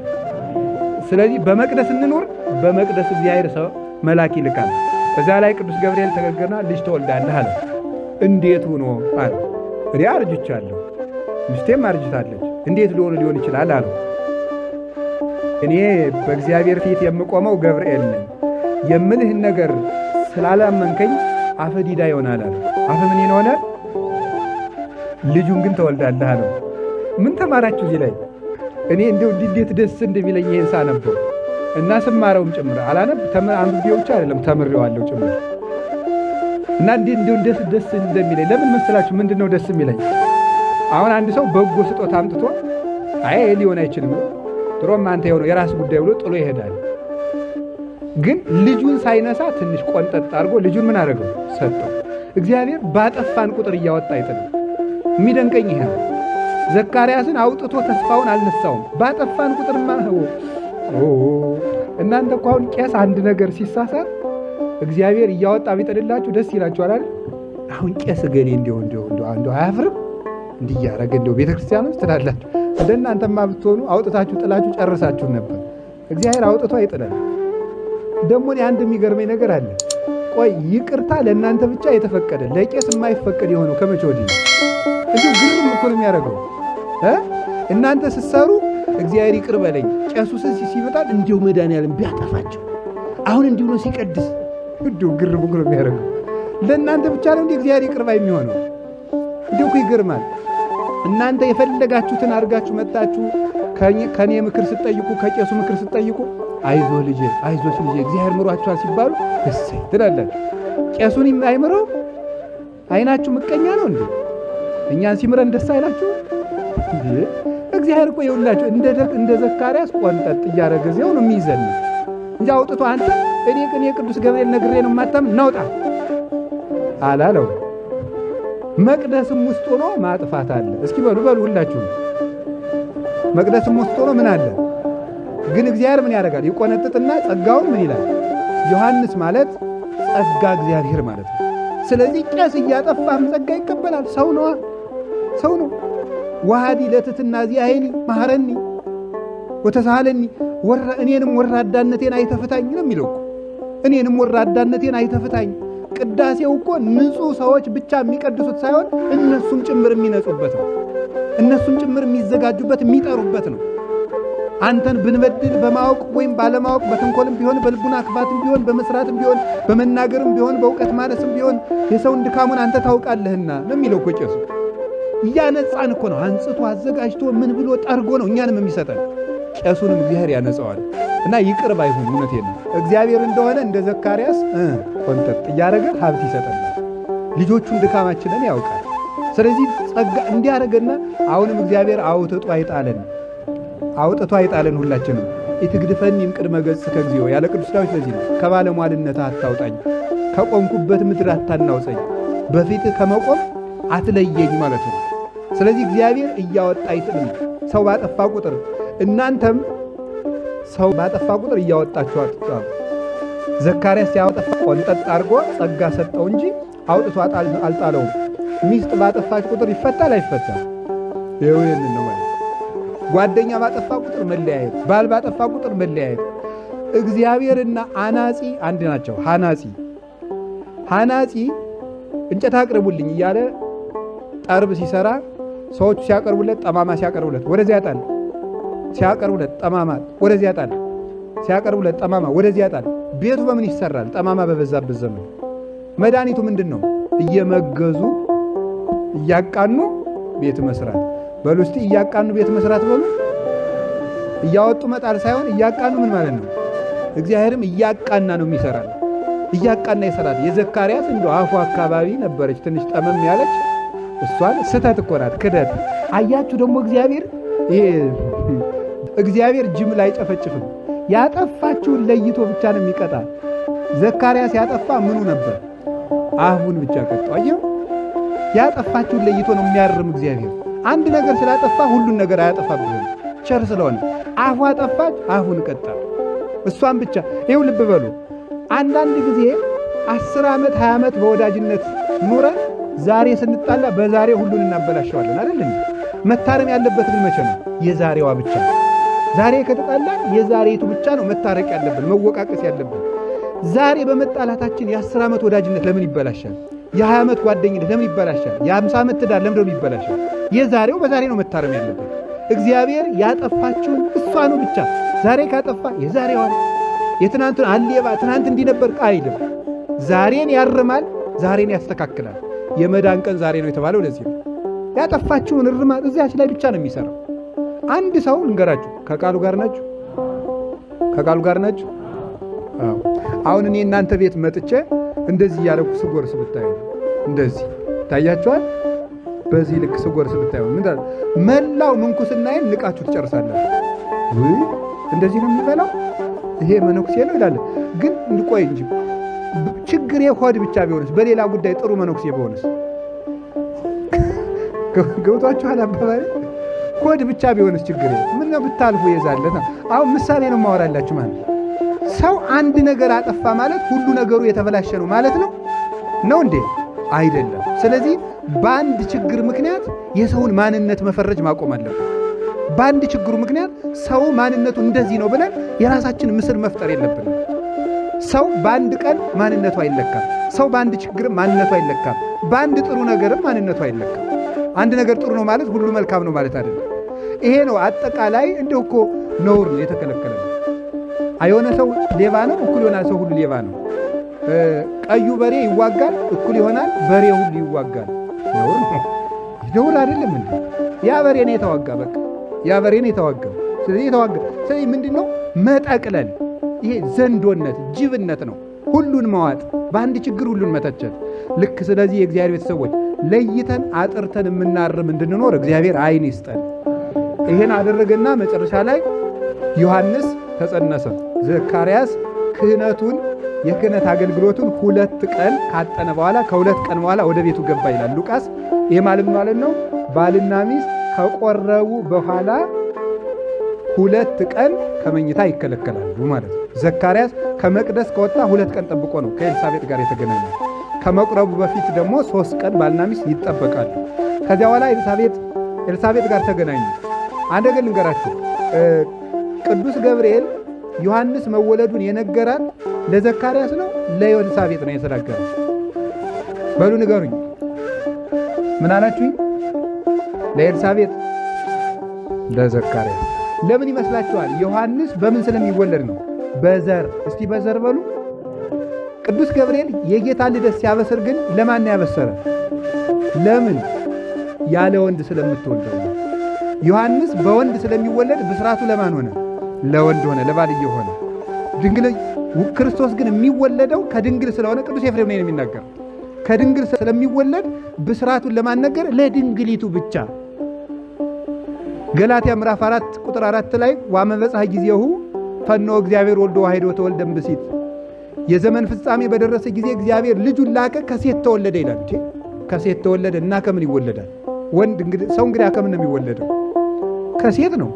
ስለዚህ በመቅደስ እንኖር። በመቅደስ እግዚአብሔር ሰው መልአክ ይልካል። በዛ ላይ ቅዱስ ገብርኤል ተገገና ልጅ ተወልዳለህ አለ። እንዴት ሆኖ አለ። እኔ አርጅቻለሁ፣ ሚስቴም አርጅታለች፣ እንዴት ሊሆን ይችላል አለው። እኔ በእግዚአብሔር ፊት የምቆመው ገብርኤል ነኝ። የምልህን ነገር ስላላመንከኝ አፈ ዲዳ ይሆናል አለ። አፈ ምን ሆነ? ልጁን ግን ተወልዳለህ አለው። ምን ተማራችሁ እዚህ ላይ? እኔ እንደው እንዴት ደስ እንደሚለኝ ይሄን ሳነበው እና ስማረውም ጭምር አላነብ አንብቤው ብቻ አይደለም ተምሬዋለሁ ጭምር እና እንደው ደስ እንደሚለኝ ለምን መሰላችሁ? ምንድነው ደስ የሚለኝ? አሁን አንድ ሰው በጎ ስጦታ አምጥቶ አይ ሊሆን አይችልም ድሮም አንተ የራስ ጉዳይ ብሎ ጥሎ ይሄዳል። ግን ልጁን ሳይነሳ ትንሽ ቆንጠጥ አድርጎ ልጁን ምን አደረገው? ሰጠው። እግዚአብሔር ባጠፋን ቁጥር እያወጣ አይጥልም። የሚደንቀኝ ይሄ ነው። ዘካርያስን አውጥቶ ተስፋውን አልነሳውም። ባጠፋን ቁጥርማ እናንተ እኮ አሁን ቄስ አንድ ነገር ሲሳሳት እግዚአብሔር እያወጣ ቢጥልላችሁ ደስ ይላችኋል አይደል? አሁን ቄስ ገሌ እንደው አያፍርም እንዲያረገ እንደው ቤተክርስቲያን ውስጥ ትላላችሁ። እንደናንተማ ብትሆኑ አውጥታችሁ ጥላችሁ ጨርሳችሁ ነበር። እግዚአብሔር አውጥቶ አይጥላል። ደግሞ አንድ የሚገርመኝ ነገር አለ። ቆይ ይቅርታ ለእናንተ ብቻ የተፈቀደ ለቄስ የማይፈቀድ የሆነው ከመቼ ወዲህ ነው? እዚህ ግርም እኮ ነው የሚያደርገው። እናንተ ስትሰሩ እግዚአብሔር ይቅር በለኝ ቄሱ ሲመጣል እንዲሁ መድኃኔዓለም ቢያጠፋቸው አሁን እንዲሁ ነው ሲቀድስ እንዲሁ ግርም እኮ ነው የሚያደርገው። ለእናንተ ብቻ ነው እንዲህ እግዚአብሔር ይቅር ባይ የሚሆነው። እንዲሁ እኮ ይገርማል። እናንተ የፈለጋችሁትን አድርጋችሁ መጣችሁ ከኔ ምክር ስትጠይቁ ከቄሱ ምክር ስትጠይቁ አይዞ ልጄ አይዞሽ ልጄ እግዚአብሔር ምሯችኋል ሲባሉ እሰይ ትላላችሁ። ቄሱን አይምረው? አይናችሁ ምቀኛ ነው እንዴ? እኛን ሲምረን ደስ አይላችሁ እንዴ? እግዚአብሔር እኮ ይውላችሁ እንደ ዘካርያስ ቆንጠጥ እያደረገ ዚያው ነው የሚይዘን እንጂ አውጥቶ አንተ እኔ ቅዱስ ገብርኤል ነግሬ ነው የማታምን ናውጣ አላለው። መቅደስም ውስጥ ሆኖ ማጥፋት አለ። እስኪ በሉ ሁላችሁ መቅደስም ውስጥ ሆኖ ምን አለ? ግን እግዚአብሔር ምን ያደርጋል? ይቆነጥጥና ጸጋውን ምን ይላል? ዮሐንስ ማለት ጸጋ እግዚአብሔር ማለት ነው። ስለዚህ ቄስ እያጠፋም ጸጋ ይቀበላል። ሰው ነው። ዋሃዲ ለትትና ዚአይኒ ማህረኒ ወተሳሃለኒ እኔንም ወራዳነቴን አይተፍታኝ ነው የሚለው እኮ። እኔንም ወራዳነቴን አይተፍታኝ። ቅዳሴው እኮ ንጹህ ሰዎች ብቻ የሚቀድሱት ሳይሆን እነሱም ጭምር የሚነጹበት ነው። እነሱም ጭምር የሚዘጋጁበት የሚጠሩበት ነው። አንተን ብንበድል በማወቅ ወይም ባለማወቅ በተንኮልም ቢሆን በልቡና ክፋትም ቢሆን በመስራትም ቢሆን በመናገርም ቢሆን በእውቀት ማነስም ቢሆን የሰውን ድካሙን አንተ ታውቃለህና ነው የሚለው እኮ ቄሱ። እያነጻን እኮ ነው። አንጽቶ አዘጋጅቶ ምን ብሎ ጠርጎ ነው እኛንም የሚሰጠን። ቄሱንም እግዚአብሔር ያነጻዋል እና ይቅር ባይሆን እውነቴን ነው። እግዚአብሔር እንደሆነ እንደ ዘካርያስ ቆንጠጥ እያደረገ ሀብት ይሰጠናል። ልጆቹን ድካማችንን ያውቃል። ስለዚህ ጸጋ እንዲያደርገና አሁንም እግዚአብሔር አውጥቶ አይጣለን ሁላችንም። ኢትግድፈኒም ቅድመ ገጽከ እግዚኦ ያለ ቅዱስ ዳዊት ለዚህ ነው። ከባለሟልነት አታውጣኝ፣ ከቆምኩበት ምድር አታናውፀኝ፣ በፊትህ ከመቆም አትለየኝ ማለት ነው። ስለዚህ እግዚአብሔር እያወጣ አይጥልም። ሰው ባጠፋ ቁጥር እናንተም ሰው ባጠፋ ቁጥር እያወጣችሁ አጥፋ። ዘካርያስ ሲያጠፋ ቆንጠጥ አድርጎ ጸጋ ሰጠው እንጂ አውጥቶ አልጣለውም። ሚስት ባጠፋች ቁጥር ይፈታል አይፈታም? ይሄን ነው ማለት። ጓደኛ ባጠፋ ቁጥር መለያየት፣ ባል ባጠፋ ቁጥር መለያየት። እግዚአብሔርና አናጺ አንድ ናቸው። ሐናጺ እንጨት አቅርቡልኝ እያለ ጠርብ ሲሰራ ሰዎቹ ሲያቀርቡለት ጠማማ ሲያቀርቡለት ወደዚያ ያጣል፣ ሲያቀርቡለት ጠማማ ወደዚያ ያጣል፣ ሲያቀርቡለት ጠማማ ወደዚያ ያጣል። ቤቱ በምን ይሰራል? ጠማማ በበዛበት ዘመን መድኃኒቱ ምንድን ነው? እየመገዙ እያቃኑ ቤት መስራት። በሉ እስቲ እያቃኑ ቤት መስራት በሉ። እያወጡ መጣል ሳይሆን እያቃኑ ምን ማለት ነው? እግዚአብሔርም እያቃና ነው የሚሰራል። እያቃና ይሰራል። የዘካርያስ እንደው አፉ አካባቢ ነበረች ትንሽ ጠመም ያለች፣ እሷን ስተት እኮ ናት፣ ክደት። አያችሁ ደግሞ እግዚአብሔር ጅምላ አይጨፈጭፍም። ያጠፋችሁን ለይቶ ብቻ ነው የሚቀጣ። ዘካርያስ ያጠፋ ምኑ ነበር? አፉን ብቻ ቀጣው። አየው፣ ያጠፋችሁን ለይቶ ነው የሚያርም እግዚአብሔር። አንድ ነገር ስላጠፋ ሁሉን ነገር አያጠፋብህም። ቸር ስለሆነ አፉ አጠፋች፣ አፉን ቀጣ። እሷን ብቻ ይኸው ልብ በሉ። አንዳንድ ጊዜ 10 ዓመት 20 ዓመት በወዳጅነት ኑረን ዛሬ ስንጣላ በዛሬ ሁሉን እናበላሸዋለን አይደል? መታረም ያለበት ግን መቼ ነው? የዛሬዋ ብቻ። ዛሬ ከተጣላን የዛሬቱ ብቻ ነው መታረቅ ያለብን፣ መወቃቀስ ያለብን። ዛሬ በመጣላታችን የ10 ዓመት ወዳጅነት ለምን ይበላሻል? የ20 ዓመት ጓደኝነት ለምን ይበላሻል? የ50 ዓመት ትዳር ለምን ይበላሻል? የዛሬው በዛሬ ነው መታረም ያለብን። እግዚአብሔር ያጠፋችውን እሷኑ ብቻ ዛሬ ካጠፋ የዛሬዋን የትናንቱን አሌባ ትናንት እንዲነበር አይልም። ዛሬን ያርማል፣ ዛሬን ያስተካክላል። የመዳን ቀን ዛሬ ነው የተባለው ለዚህ ነው። ያጠፋችሁን እርማት እዚያች ላይ ብቻ ነው የሚሰራው። አንድ ሰው እንገራችሁ፣ ከቃሉ ጋር ናችሁ? ከቃሉ ጋር ናችሁ? አዎ። አሁን እኔ እናንተ ቤት መጥቼ እንደዚህ እያለኩ ስጎርስ ብታዩ እንደዚህ ታያችኋል። በዚህ ልክ ስጎርስ ብታዩ ምንድነው መላው ምንኩስናዬን ንቃችሁ ትጨርሳላችሁ። እንደዚህ ነው የሚበላው ይሄ መነኩሴ ነው ይላል። ግን እንድቆይ እንጂ ችግሬ ሆድ ብቻ ቢሆንስ፣ በሌላ ጉዳይ ጥሩ መነኩሴ ቢሆንስ? ገብቷችኋል አባባሌ? ሆድ ብቻ ቢሆንስ ችግሬ ምን ነው ብታልፉ የዛለና። አሁን ምሳሌ ነው ማወራላችሁ። ማለት ሰው አንድ ነገር አጠፋ ማለት ሁሉ ነገሩ የተበላሸ ነው ማለት ነው እንዴ? አይደለም። ስለዚህ በአንድ ችግር ምክንያት የሰውን ማንነት መፈረጅ ማቆም አለብን። በአንድ ችግሩ ምክንያት ሰው ማንነቱ እንደዚህ ነው ብለን የራሳችን ምስል መፍጠር የለብንም። ሰው በአንድ ቀን ማንነቱ አይለካም። ሰው በአንድ ችግርም ማንነቱ አይለካም። በአንድ ጥሩ ነገርም ማንነቱ አይለካም። አንድ ነገር ጥሩ ነው ማለት ሁሉ መልካም ነው ማለት አይደለም። ይሄ ነው አጠቃላይ። እንደው እኮ ነውር ነው፣ የተከለከለ ነው። የሆነ ሰው ሌባ ነው እኩል ይሆናል፣ ሰው ሁሉ ሌባ ነው። ቀዩ በሬ ይዋጋል እኩል ይሆናል፣ በሬ ሁሉ ይዋጋል። ነውር ነው፣ ነውር አይደለም እንዴ? ያ በሬ ነው የተዋጋ፣ በቃ ያ በሬ ነው የተዋጋው። ስለዚህ የተዋጋ ስለዚህ ምንድነው መጠቅለል? ይሄ ዘንዶነት ጅብነት ነው። ሁሉን መዋጥ፣ በአንድ ችግር ሁሉን መተቸት። ልክ ስለዚህ የእግዚአብሔር ቤተሰቦች ለይተን አጥርተን የምናርም እንድንኖር እግዚአብሔር ዓይን ይስጠን። ይሄን አደረገና መጨረሻ ላይ ዮሐንስ ተጸነሰ። ዘካርያስ ክህነቱን የክህነት አገልግሎቱን 2 ቀን ካጠነ በኋላ ከ2 ቀን በኋላ ወደ ቤቱ ገባ ይላል ሉቃስ። ይሄ ማለት ነው ባልና ሚስት ከቆረቡ በኋላ 2 ቀን ከመኝታ ይከለከላሉ ማለት ነው። ዘካርያስ ከመቅደስ ከወጣ 2 ቀን ጠብቆ ነው ከኤልሳቤጥ ጋር የተገናኘ። ከመቁረቡ በፊት ደግሞ 3 ቀን ባልና ሚስት ይጠበቃሉ። ከዚያ በኋላ ኤልሳቤጥ ጋር ተገናኙ። አንድ ነገር ልንገራችሁ። ቅዱስ ገብርኤል ዮሐንስ መወለዱን የነገራት ለዘካርያስ ነው ለኤልሳቤጥ ነው የተናገረው? በሉ ንገሩኝ። ምን አላችሁኝ? ለኤልሳቤጥ፣ ለዘካርያስ። ለምን ይመስላችኋል? ዮሐንስ በምን ስለሚወለድ ነው? በዘር። እስቲ በዘር በሉ። ቅዱስ ገብርኤል የጌታ ልደት ሲያበስር ግን ለማን ያበሰረ? ለምን? ያለ ወንድ ስለምትወልደው። ዮሐንስ በወንድ ስለሚወለድ ብስራቱ ለማን ሆነ? ለወንድ ሆነ፣ ለባልየው ሆነ። ድንግል ክርስቶስ ግን የሚወለደው ከድንግል ስለሆነ ቅዱስ ኤፍሬም ነው የሚናገር። ከድንግል ስለሚወለድ ብስራቱን ለማን ነገር? ለድንግሊቱ ብቻ። ገላትያ ምዕራፍ 4 ቁጥር 4 ላይ ዋመበጽሐ ጊዜሁ ፈኖ እግዚአብሔር ወልዶ ዋሕዶ ተወልደ እምብእሲት፣ የዘመን ፍጻሜ በደረሰ ጊዜ እግዚአብሔር ልጁን ላከ ከሴት ተወለደ ይላል። ከሴት ተወለደ እና ከምን ይወለዳል? ሰው እንግዲህ ከምን ነው የሚወለደው? ከሴት ነው።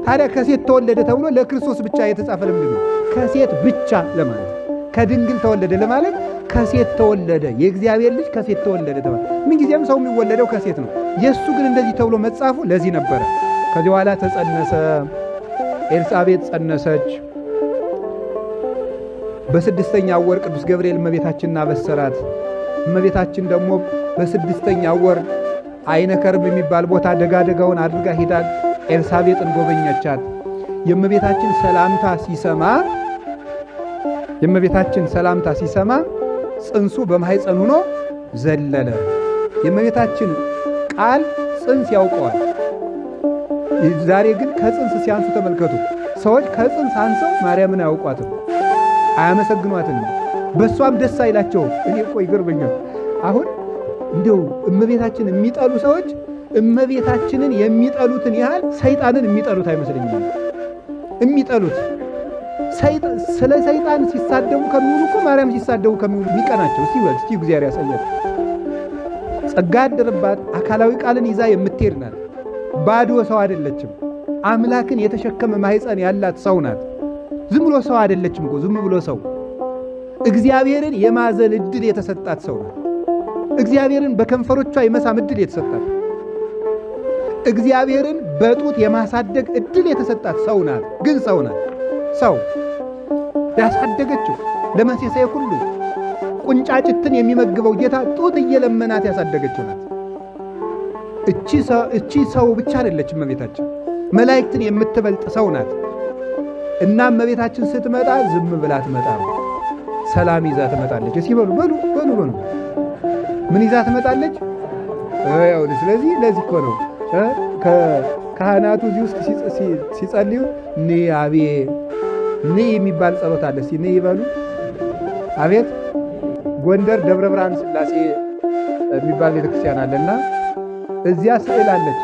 ታዲያ ከሴት ተወለደ ተብሎ ለክርስቶስ ብቻ የተጻፈ ለምንድን ነው? ከሴት ብቻ ለማለት። ከድንግል ተወለደ ለማለት ከሴት ተወለደ፣ የእግዚአብሔር ልጅ ከሴት ተወለደ ተባለ። ምንጊዜም ሰው የሚወለደው ከሴት ነው። የእሱ ግን እንደዚህ ተብሎ መጻፉ ለዚህ ነበረ። ከዚህ በኋላ ተጸነሰ። ኤልሳቤጥ ጸነሰች። በ6ኛው ወር ቅዱስ ገብርኤል እመቤታችንን አበሰራት። እመቤታችን ደግሞ በ6ኛው ወር አይነ ከርብ የሚባል ቦታ ደጋደጋውን አድርጋ ሄዳል ኤልሳቤጥን ጎበኘቻት። የእመቤታችን ሰላምታ ሲሰማ ጽንሱ በማኅፀን ሆኖ ዘለለ። የእመቤታችን ቃል ጽንስ ያውቀዋል። ዛሬ ግን ከጽንስ ሲያንሱ ተመልከቱ። ሰዎች ከጽንስ አንሰው ማርያምን አያውቋትም፣ አያመሰግኗትም፣ በእሷም ደስ አይላቸውም። እኔ እኮ ይገርመኛል። አሁን እንደው እመቤታችን የሚጠሉ ሰዎች እመቤታችንን የሚጠሉትን ያህል ሰይጣንን የሚጠሉት አይመስለኝም። የሚጠሉት ስለ ሰይጣን ሲሳደቡ ከሚውሉ እኮ ማርያም ሲሳደቡ ከሚውሉ የሚቀናቸው። እስቲ እግዚአብሔር ያሳያል። ጸጋ ያደረባት አካላዊ ቃልን ይዛ የምትሄድ ናት። ባዶ ሰው አይደለችም። አምላክን የተሸከመ ማኅፀን ያላት ሰው ናት። ዝም ብሎ ሰው አይደለችም እኮ ዝም ብሎ ሰው። እግዚአብሔርን የማዘል ዕድል የተሰጣት ሰው ናት። እግዚአብሔርን በከንፈሮቿ የመሳም ዕድል የተሰጣት፣ እግዚአብሔርን በጡት የማሳደግ ዕድል የተሰጣት ሰው ናት። ግን ሰው ናት። ሰው ያሳደገችው ለመሴሳዬ ሁሉ ቁንጫጭትን የሚመግበው ጌታ ጡት እየለመናት ያሳደገችው ናት። እቺ ሰው ብቻ አይደለችም። እመቤታችን መላእክትን የምትበልጥ ሰው ናት። እና እመቤታችን ስትመጣ ዝም ብላ ትመጣ ነው። ሰላም ይዛ ትመጣለች። እስኪ በሉ ምን ይዛ ትመጣለች? ስለዚህ ለዚህ እኮ ነው ካህናቱ እዚህ ውስጥ ሲጸልዩ አቤ የሚባል ጸሎት አለ። እስኪ ይበሉ። አቤት ጎንደር ደብረ ብርሃን ሥላሴ የሚባል ቤተክርስቲያን አለና እዚያ ስዕል አለች።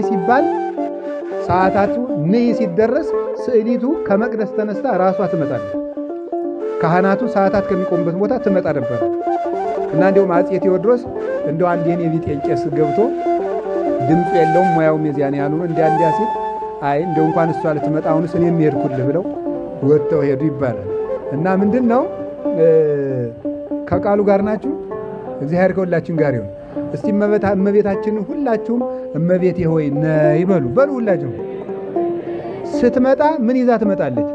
ሲባል ሰዓታቱ ሲደረስ ስዕሊቱ ከመቅደስ ተነስታ ራሷ ትመጣለች። ካህናቱ ሰዓታት ከሚቆሙበት ቦታ ትመጣ ነበር እና እንዲሁም አፄ ቴዎድሮስ እንደው አንድ የኔ ቢጤ ቄስ ገብቶ ድምፁ የለውም ሙያውም የዚያን ያሉ እንዲያ ሲል አይ እንደው እንኳን እሷ ልትመጣ አሁንስ እኔም ሄድኩልህ ብለው ወጥተው ሄዱ ይባላል። እና ምንድን ነው ከቃሉ ጋር ናችሁ? እግዚአብሔር ከሁላችን ጋር ይሁን። እስቲ እመቤታችን ሁላችሁም እመቤቴ ሆይ ነይ በሉ ሁላችሁ። ስትመጣ ምን ይዛ ትመጣለች?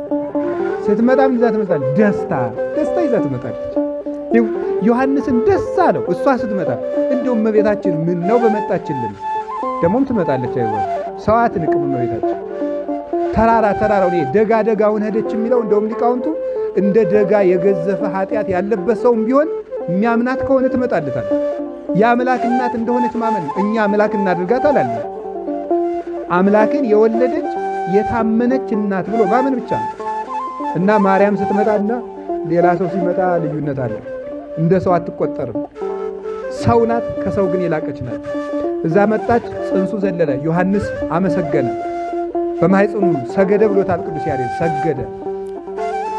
ደስታ ይዛ ትመጣለች። ዮሐንስን ደስ አለው እሷ ስትመጣ። እንደው እመቤታችን ምን ነው በመጣችልን። ደግሞም ትመጣለች። አይወር ሰው አትንቅም እመቤታችን። ተራራው ደጋውን ሄደች የሚለው እንደውም ሊቃውንቱ እንደ ደጋ የገዘፈ ኃጢአት ያለበት ሰውም ቢሆን የሚያምናት ከሆነ ትመጣለታል። የአምላክ እናት እንደሆነች ማመን እኛ አምላክ እናድርጋት አላለ። አምላክን የወለደች የታመነች እናት ብሎ ማመን ብቻ ነው። እና ማርያም ስትመጣና ሌላ ሰው ሲመጣ ልዩነት አለ። እንደ ሰው አትቆጠርም። ሰው ናት፣ ከሰው ግን የላቀች ናት። እዛ መጣች፣ ጽንሱ ዘለለ፣ ዮሐንስ አመሰገነ። በማኅፀኑ ሰገደ ብሎታል ቅዱስ ያሬድ፣ ሰገደ።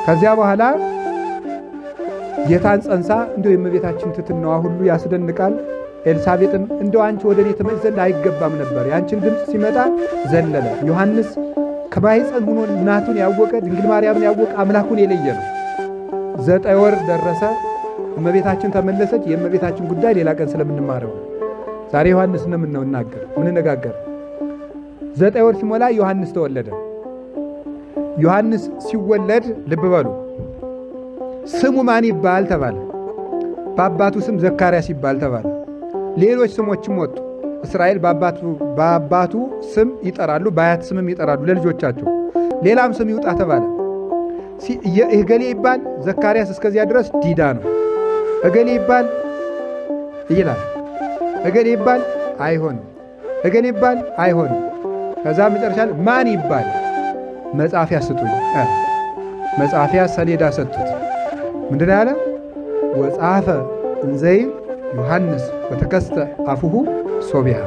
ከዚያ በኋላ ጌታን ጸንሳ እንደው የእመቤታችን ትሕትናዋ ሁሉ ያስደንቃል። ኤልሳቤጥም እንደው አንቺ ወደ እኔ ትመጪ ዘንድ አይገባም ነበር፣ ያንቺን ድምፅ ሲመጣ ዘለለ። ዮሐንስ ከማኅፀን ሆኖ እናቱን ያወቀ ድንግል ማርያምን ያወቀ አምላኩን የለየ ነው። 9 ወር ደረሰ፣ እመቤታችን ተመለሰች። የእመቤታችን ጉዳይ ሌላ ቀን ስለምንማረው ዛሬ ዮሐንስ ነው ምንነጋገር። 9 ወር ሲሞላ ዮሐንስ ተወለደ። ዮሐንስ ሲወለድ ልብ በሉ ስሙ ማን ይባል ተባለ። በአባቱ ስም ዘካርያስ ይባል ተባለ። ሌሎች ስሞችም ወጡ። እስራኤል በአባቱ ስም ይጠራሉ፣ በአያት ስምም ይጠራሉ ለልጆቻቸው። ሌላም ስም ይውጣ ተባለ። እገሌ ይባል ዘካርያስ እስከዚያ ድረስ ዲዳ ነው። እገሌ ይባል ይላል፣ እገሌ ይባል አይሆንም፣ እገሌ ይባል አይሆንም። ከዛ መጨረሻ ማን ይባል መጻፊያ ስጡኝ። መጻፊያ ሰሌዳ ሰጡት። ምንድን ያለ ወጻፈ እንዘይብ ዮሐንስ ወተከስተ አፉሁ ሶቢያ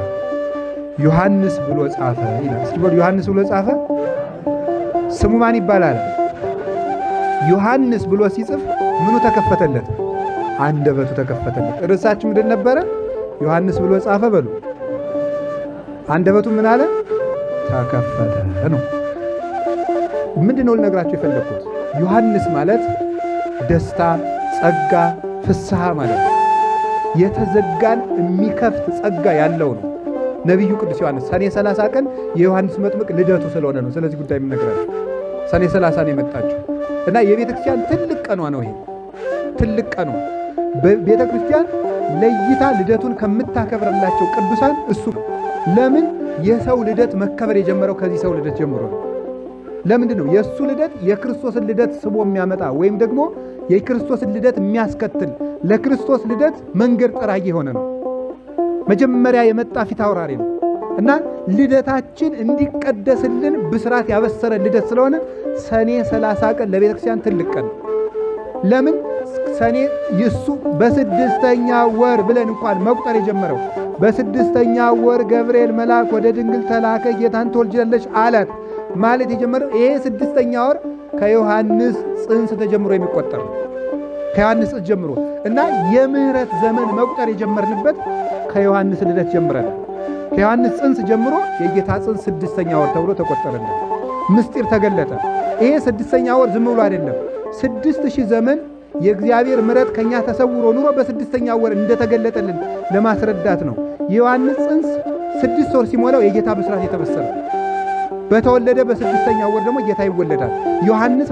ዮሐንስ ብሎ ጻፈ ይላል። እስኪ በሉ ዮሐንስ ብሎ ጻፈ። ስሙ ማን ይባላል? ዮሐንስ ብሎ ሲጽፍ ምኑ ተከፈተለት? አንደበቱ ተከፈተለት። ርዕሳችን ምንድን ነበረ? ዮሐንስ ብሎ ጻፈ በሉ። አንደበቱ ምን አለ? ተከፈተ ነው። ምንድን ነው ልነግራችሁ የፈለግኩት? ዮሐንስ ማለት ደስታ፣ ጸጋ፣ ፍስሐ ማለት ነው። የተዘጋን የሚከፍት ጸጋ ያለው ነው። ነቢዩ ቅዱስ ዮሐንስ ሰኔ 30 ቀን የዮሐንስ መጥምቅ ልደቱ ስለሆነ ነው ስለዚህ ጉዳይ የምነግራችሁ። ሰኔ 30 ነው የመጣችው እና የቤተ ክርስቲያን ትልቅ ቀኗ ነው። ይሄ ትልቅ ቀኗ በቤተ ክርስቲያን ለይታ ልደቱን ከምታከብርላቸው ቅዱሳን እሱ። ለምን የሰው ልደት መከበር የጀመረው ከዚህ ሰው ልደት ጀምሮ ነው። ለምንድን ነው የእሱ ልደት የክርስቶስን ልደት ስቦ የሚያመጣ ወይም ደግሞ የክርስቶስን ልደት የሚያስከትል ለክርስቶስ ልደት መንገድ ጠራጊ የሆነ ነው። መጀመሪያ የመጣ ፊት አውራሪ ነው እና ልደታችን እንዲቀደስልን ብስራት ያበሰረ ልደት ስለሆነ ሰኔ 30 ቀን ለቤተ ክርስቲያን ትልቅ ቀን። ለምን ሰኔ ይሱ በስድስተኛ ወር ብለን እንኳን መቁጠር የጀመረው በስድስተኛ ወር ገብርኤል መልአክ ወደ ድንግል ተላከ፣ ጌታን ትወልጃለሽ አላት ማለት የጀመረው ይሄ ስድስተኛ ወር ከዮሐንስ ጽንስ ተጀምሮ የሚቆጠር ነው። ከዮሐንስ ጽንስ ጀምሮ እና የምህረት ዘመን መቁጠር የጀመርንበት ከዮሐንስ ልደት ጀምረን ከዮሐንስ ጽንስ ጀምሮ የጌታ ጽንስ ስድስተኛ ወር ተብሎ ተቆጠረልን። ምስጢር ተገለጠ። ይሄ ስድስተኛ ወር ዝም ብሎ አይደለም። 6000 ዘመን የእግዚአብሔር ምሕረት ከኛ ተሰውሮ ኑሮ በስድስተኛ ወር እንደተገለጠልን ለማስረዳት ነው። የዮሐንስ ጽንስ 6 ወር ሲሞላው የጌታ ብስራት የተበሰረ በተወለደ በስድስተኛ ወር ደግሞ ጌታ ይወለዳል። ዮሐንስ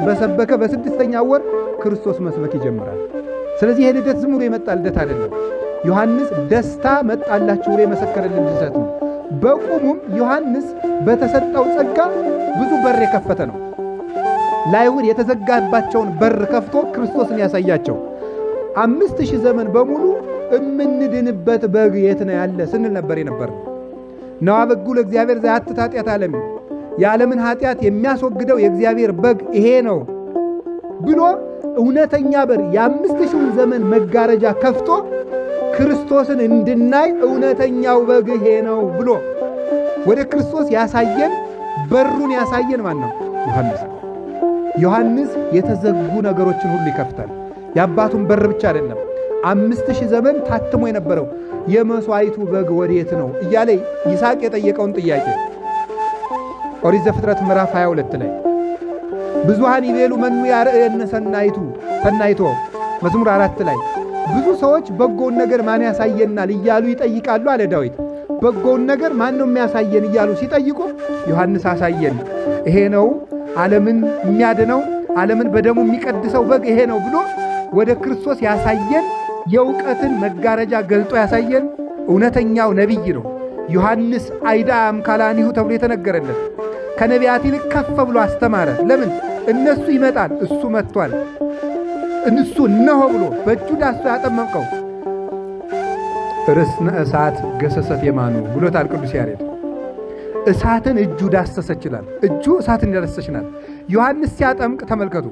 በሰበከ በስድስተኛ ወር ክርስቶስ መስበክ ይጀምራል። ስለዚህ ይሄ ልደት ዝም ብሎ የመጣ ልደት አይደለም። ዮሐንስ ደስታ መጣላችሁ ብሎ የመሰከረልን ልደት ነው። በቁሙም ዮሐንስ በተሰጠው ጸጋ ብዙ በር የከፈተ ነው። ለአይሁድ የተዘጋባቸውን በር ከፍቶ ክርስቶስን ያሳያቸው። 5000 ዘመን በሙሉ እምንድንበት በግ የት ነው ያለ ስንል ነበር የነበር ነዋ በጉ ለእግዚአብሔር ዘያትት ኃጢአት ዓለም፣ የዓለምን ኃጢአት የሚያስወግደው የእግዚአብሔር በግ ይሄ ነው ብሎ እውነተኛ በር የ5000 ዘመን መጋረጃ ከፍቶ ክርስቶስን እንድናይ እውነተኛው በግ ይሄ ነው ብሎ ወደ ክርስቶስ ያሳየን በሩን ያሳየን ማን ነው? ዮሐንስ። ዮሐንስ የተዘጉ ነገሮችን ሁሉ ይከፍታል። የአባቱን በር ብቻ አይደለም። 5000 ዘመን ታትሞ የነበረው የመሥዋዕቱ በግ ወዴት ነው እያለ ይስሐቅ የጠየቀውን ጥያቄ ኦሪት ዘፍጥረት ምዕራፍ 22 ላይ ብዙሃን ይቤሉ መኑ ያርአየነ ሰናይቶ መዝሙር 4 ላይ ብዙ ሰዎች በጎውን ነገር ማን ያሳየናል እያሉ ይጠይቃሉ አለ ዳዊት። በጎውን ነገር ማን ነው የሚያሳየን እያሉ ሲጠይቁ ዮሐንስ አሳየን፣ ይሄ ነው ዓለምን የሚያድነው ዓለምን በደሙ የሚቀድሰው በግ ይሄ ነው ብሎ ወደ ክርስቶስ ያሳየን የእውቀትን መጋረጃ ገልጦ ያሳየን እውነተኛው ነቢይ ነው። ዮሐንስ አይዳ አምካላኒሁ ተብሎ የተነገረለት ከነቢያት ይልቅ ከፍ ብሎ አስተማረ። ለምን? እነሱ ይመጣል፣ እሱ መጥቷል። እነሱ እነሆ ብሎ በእጁ ዳሶ ያጠመቀው ርስነ እሳት ገሰሰት የማኑ ብሎታል ቅዱስ ያሬድ። እሳትን እጁ ዳሰሰች ይላል። እጁ እሳትን ዳሰሰች ናት። ዮሐንስ ሲያጠምቅ ተመልከቱ።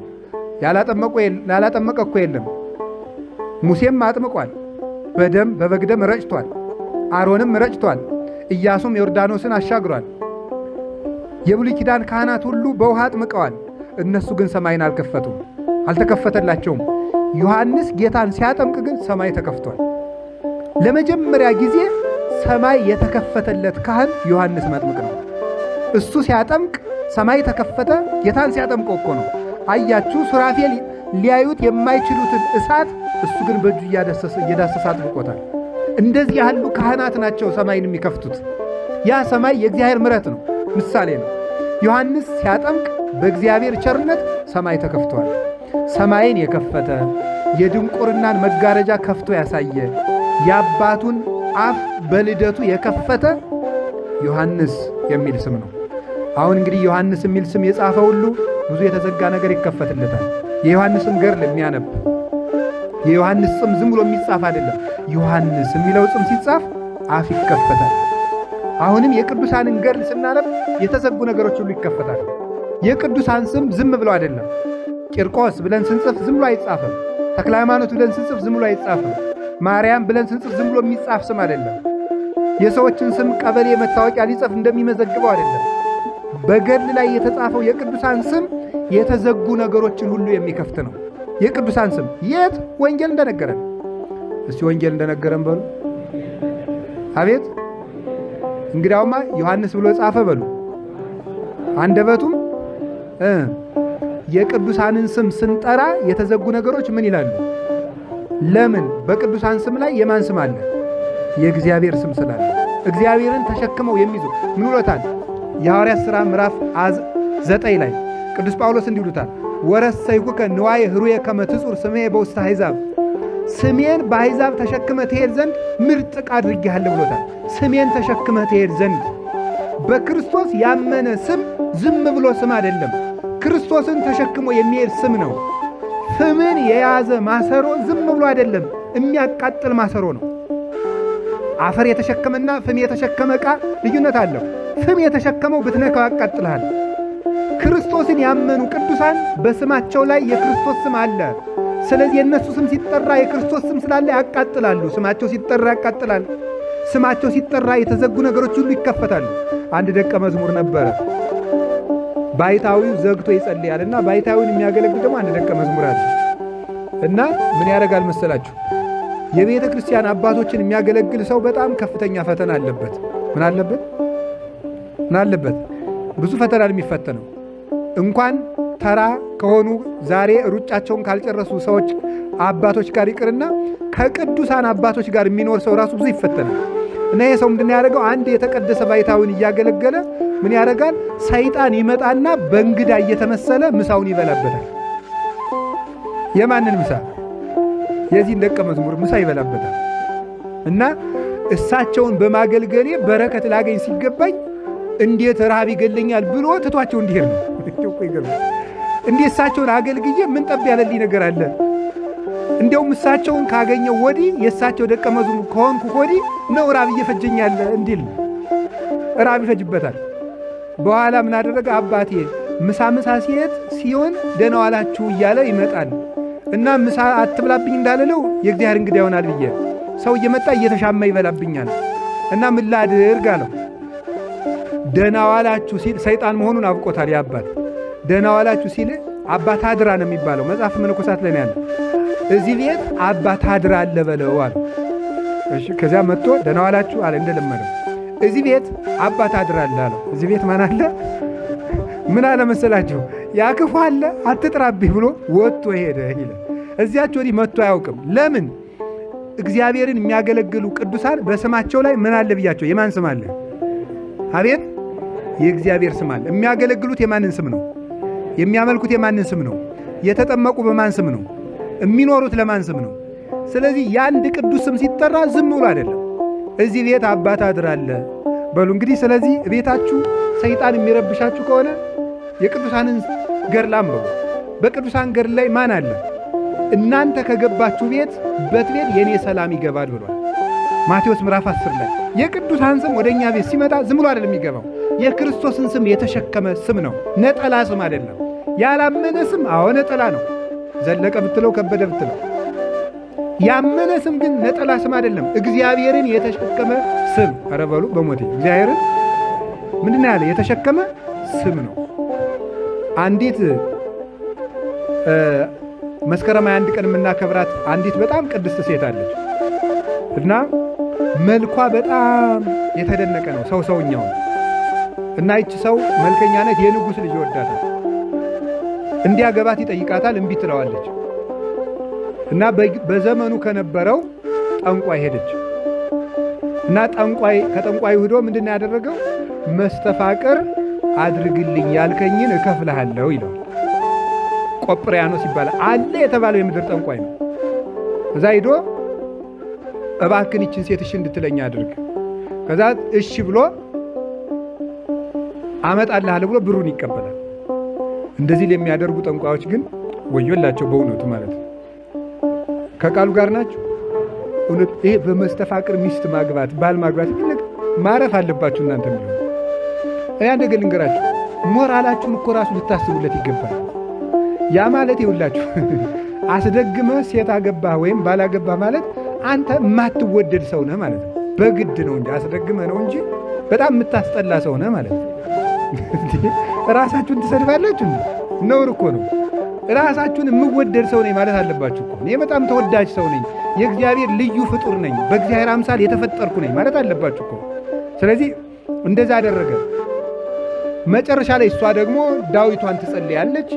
ያላጠመቀ እኮ የለም። ሙሴም አጥምቋል፣ በደም በበግ ደም ረጭቷል፣ አሮንም ረጭቷል፣ ኢያሱም ዮርዳኖስን አሻግሯል። የብሉይ ኪዳን ካህናት ሁሉ በውሃ አጥምቀዋል። እነሱ ግን ሰማይን አልከፈቱም፣ አልተከፈተላቸውም። ዮሐንስ ጌታን ሲያጠምቅ ግን ሰማይ ተከፍቷል። ለመጀመሪያ ጊዜ ሰማይ የተከፈተለት ካህን ዮሐንስ መጥምቅ ነው። እሱ ሲያጠምቅ ሰማይ ተከፈተ። ጌታን ሲያጠምቀው እኮ ነው። አያችሁ፣ ሱራፌል ሊያዩት የማይችሉትን እሳት እሱ ግን በእጁ እየዳሰሰ አጥምቆታል። እንደዚህ ያሉ ካህናት ናቸው ሰማይን የሚከፍቱት። ያ ሰማይ የእግዚአብሔር ምሕረት ነው፣ ምሳሌ ነው። ዮሐንስ ሲያጠምቅ በእግዚአብሔር ቸርነት ሰማይ ተከፍቷል። ሰማይን የከፈተ የድንቁርናን መጋረጃ ከፍቶ ያሳየ የአባቱን አፍ በልደቱ የከፈተ ዮሐንስ የሚል ስም ነው። አሁን እንግዲህ ዮሐንስ የሚል ስም የጻፈ ሁሉ ብዙ የተዘጋ ነገር ይከፈትለታል። የዮሐንስን ገድል የሚያነብ የዮሐንስ ስም ዝም ብሎ የሚጻፍ አይደለም። ዮሐንስ የሚለው ስም ሲጻፍ አፍ ይከፈታል። አሁንም የቅዱሳንን ገድል ስናነብ የተዘጉ ነገሮች ሁሉ ይከፈታል። የቅዱሳን ስም ዝም ብሎ አይደለም። ቂርቆስ ብለን ስንጽፍ ዝም ብሎ አይጻፍም። ተክለ ሃይማኖት ብለን ስንጽፍ ዝም ብሎ አይጻፍም። ማርያም ብለን ስንጽፍ ዝም ብሎ የሚጻፍ ስም አይደለም። የሰዎችን ስም ቀበሌ መታወቂያ ሊጽፍ እንደሚመዘግበው አይደለም። በገድል ላይ የተጻፈው የቅዱሳን ስም የተዘጉ ነገሮችን ሁሉ የሚከፍት ነው። የቅዱሳን ስም የት ወንጌል እንደነገረን፣ እስቲ ወንጌል እንደነገረን በሉ። አቤት እንግዲያውማ ዮሐንስ ብሎ ጻፈ በሉ። አንደበቱም የቅዱሳንን ስም ስንጠራ የተዘጉ ነገሮች ምን ይላሉ? ለምን? በቅዱሳን ስም ላይ የማን ስም አለ? የእግዚአብሔር ስም ስላለ። እግዚአብሔርን ተሸክመው የሚይዙ ምን ይሉታል? የሐዋርያት ሥራ ምዕራፍ 9 ላይ ቅዱስ ጳውሎስ እንዲህ ይሉታል፣ ወረሰይኩከ ንዋየ ህሩየ ከመ ትጹር ስሜ በውስተ አሕዛብ፣ ስሜን በአሕዛብ ተሸክመ ትሄድ ዘንድ ምርጥ ዕቃ አድርጌሃለሁ ብሎታል። ስሜን ተሸክመ ትሄድ ዘንድ። በክርስቶስ ያመነ ስም ዝም ብሎ ስም አይደለም፣ ክርስቶስን ተሸክሞ የሚሄድ ስም ነው። ፍምን የያዘ ማሰሮ ዝም ብሎ አይደለም፣ የሚያቃጥል ማሰሮ ነው። አፈር የተሸከመና ፍም የተሸከመ ዕቃ ልዩነት አለው። ፍም የተሸከመው ብትነካው ያቃጥልሃል። ክርስቶስን ያመኑ ቅዱሳን በስማቸው ላይ የክርስቶስ ስም አለ። ስለዚህ የእነሱ ስም ሲጠራ የክርስቶስ ስም ስላለ ያቃጥላሉ። ስማቸው ሲጠራ ያቃጥላል። ስማቸው ሲጠራ የተዘጉ ነገሮች ሁሉ ይከፈታሉ። አንድ ደቀ መዝሙር ነበረ። ባይታዊው ዘግቶ ይጸልያልና ባይታዊውን የሚያገለግል ደግሞ አንድ ደቀ መዝሙር አለ እና ምን ያደርጋል መሰላችሁ? የቤተ ክርስቲያን አባቶችን የሚያገለግል ሰው በጣም ከፍተኛ ፈተና አለበት። ምን አለበት? ብዙ ፈተና የሚፈተነው እንኳን ተራ ከሆኑ ዛሬ ሩጫቸውን ካልጨረሱ ሰዎች አባቶች ጋር ይቅርና ከቅዱሳን አባቶች ጋር የሚኖር ሰው ራሱ ብዙ ይፈተናል። እና ይህ ሰው ምንድን ያደርገው? አንድ የተቀደሰ ባይታዊን እያገለገለ ምን ያደርጋል? ሰይጣን ይመጣና በእንግዳ እየተመሰለ ምሳውን ይበላበታል። የማንን ምሳ? የዚህን ደቀ መዝሙር ምሳ ይበላበታል። እና እሳቸውን በማገልገሌ በረከት ላገኝ ሲገባኝ እንዴት ረሃብ ይገለኛል ብሎ ትቷቸው እንዲሄድ ነው። እንዴት እሳቸውን አገልግዬ ምን ጠብ ያለልኝ ነገር አለ? እንዲያውም እሳቸውን ካገኘው ወዲህ የእሳቸው ደቀ መዝሙር ከሆንኩ ወዲህ ነው ራብ እየፈጀኛል እንዲል ራብ ይፈጅበታል። በኋላ ምን አደረገ? አባቴ ምሳ ሲሆን ደህና ዋላችሁ እያለ ይመጣል እና ምሳ አትብላብኝ እንዳልለው የእግዚአብሔር እንግዳ ይሆናል ብዬ ሰው እየመጣ እየተሻማ ይበላብኛል እና ምን ላድርግ አለው። ደህና ዋላችሁ ሲል ሰይጣን መሆኑን አብቆታል። ያባት ደህና ዋላችሁ ሲል አባት አድራ ነው የሚባለው። መጽሐፍ መነኮሳት ላይ ነው ያለው። እዚህ ቤት አባት አድራ አለ በለው አለ። እሺ ከዚያ መጥቶ ደህና ዋላችሁ አለ እንደለመደው። እዚህ ቤት አባት አድራ አለ አለው። እዚህ ቤት ማን አለ? ምን አለ መሰላችሁ? ያክፉ አለ አትጥራብኝ ብሎ ወጥቶ ሄደ ይላል። እዚያች ወዲህ መጥቶ አያውቅም። ለምን? እግዚአብሔርን የሚያገለግሉ ቅዱሳን በስማቸው ላይ ምን አለ ብያቸው? የማን ስም አለ? አቤት የእግዚአብሔር ስም አለ። የሚያገለግሉት የማንን ስም ነው? የሚያመልኩት የማንን ስም ነው? የተጠመቁ በማን ስም ነው? የሚኖሩት ለማን ስም ነው? ስለዚህ የአንድ ቅዱስ ስም ሲጠራ ዝም ብሎ አይደለም። እዚህ ቤት አባት አድር አለ በሉ እንግዲህ። ስለዚህ ቤታችሁ ሰይጣን የሚረብሻችሁ ከሆነ የቅዱሳንን ገድል አንብቡ። በቅዱሳን ገድል ላይ ማን አለ? እናንተ ከገባችሁ ቤት በትቤት የኔ ሰላም ይገባል ብሏል ማቴዎስ ምዕራፍ 10 ላይ። የቅዱሳን ስም ወደኛ ቤት ሲመጣ ዝም ብሎ አይደለም የሚገባው። የክርስቶስን ስም የተሸከመ ስም ነው። ነጠላ ስም አይደለም። ያላመነ ስም አዎ ነጠላ ነው። ዘለቀ ብትለው ከበደ ብትለው፣ ያመነ ስም ግን ነጠላ ስም አይደለም። እግዚአብሔርን የተሸከመ ስም። ኧረ በሉ በሞቴ እግዚአብሔርን ምንድን ያለ የተሸከመ ስም ነው። አንዲት መስከረም 21 ቀን የምናከብራት አንዲት በጣም ቅድስት ሴት አለች እና መልኳ በጣም የተደነቀ ነው። ሰውኛው እና ይቺ ሰው መልከኛነት የንጉሥ ልጅ ይወዳታል። እንዲያገባት ይጠይቃታል፣ እምቢ ትለዋለች እና በዘመኑ ከነበረው ጠንቋይ ሄደች እና ከጠንቋይ ሄዶ ምንድን ያደረገው መስተፋቅር አድርግልኝ ያልከኝን እከፍልሃለሁ ይለዋል። ቆጵርያኖስ ይባላል አለ የተባለው የምድር ጠንቋይ ነው። እዛ ሄዶ እባክን ይችን ሴት እሺ እንድትለኝ አድርግ። ከዛ እሺ ብሎ አመጣልሃለሁ ብሎ ብሩን ይቀበላል። እንደዚህ ለሚያደርጉ ጠንቋዮች ግን ወዮላቸው በእውነቱ ማለት ነው። ከቃሉ ጋር ናቸው። እውነት ይሄ በመስተፋቅር ሚስት ማግባት ባል ማግባት ግን ማረፍ አለባችሁ እናንተ ነው። እኔ አንድ ነገር ልንገራችሁ፣ ሞራላችሁን እኮ ራሱ ልታስቡለት ይገባል። ያ ማለት ይውላችሁ አስደግመ ሴት አገባህ ወይም ባላገባህ ማለት አንተ የማትወደድ ሰው ነህ ማለት ነው። በግድ ነው እንጂ አስደግመ ነው እንጂ በጣም የምታስጠላ ሰው ነህ ማለት ነው። ራሳችሁን ትሰድባላችሁ። ነውር እኮ ነው። ራሳችሁን የምወደድ ሰው ነኝ ማለት አለባችሁ እኮ። እኔ በጣም ተወዳጅ ሰው ነኝ፣ የእግዚአብሔር ልዩ ፍጡር ነኝ፣ በእግዚአብሔር አምሳል የተፈጠርኩ ነኝ ማለት አለባችሁ እኮ። ስለዚህ እንደዛ አደረገ። መጨረሻ ላይ እሷ ደግሞ ዳዊቷን ትጸልያለች፣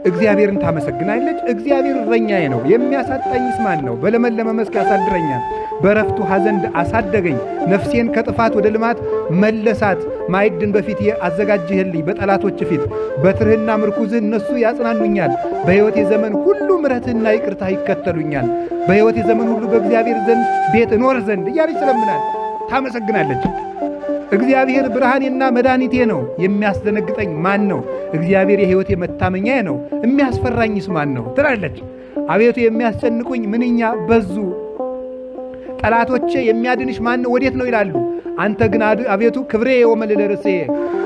እግዚአብሔርን ታመሰግናለች። እግዚአብሔር እረኛዬ ነው፣ የሚያሳጣኝስ ማን ነው? በለመለመ መስክ ያሳድረኛል፣ በረፍቱ ሐዘንድ አሳደገኝ። ነፍሴን ከጥፋት ወደ ልማት መለሳት። ማዕድን በፊት አዘጋጅህልኝ በጠላቶች ፊት። በትርህና ምርኩዝህ እነሱ ያጽናኑኛል። በሕይወቴ ዘመን ሁሉ ምሕረትህና ይቅርታ ይከተሉኛል። በሕይወቴ ዘመን ሁሉ በእግዚአብሔር ዘንድ ቤት እኖር ዘንድ እያለች ትለምናል፣ ታመሰግናለች። እግዚአብሔር ብርሃኔና መድኃኒቴ ነው፣ የሚያስደነግጠኝ ማን ነው? እግዚአብሔር የሕይወቴ መታመኛዬ ነው፣ የሚያስፈራኝስ ማን ነው ትላለች። አቤቱ የሚያስጨንቁኝ ምንኛ በዙ፣ ጠላቶቼ የሚያድንሽ ማን ነው ወዴት ነው ይላሉ። አንተ ግን አቤቱ ክብሬ ወመልዕለ ርእሴ፣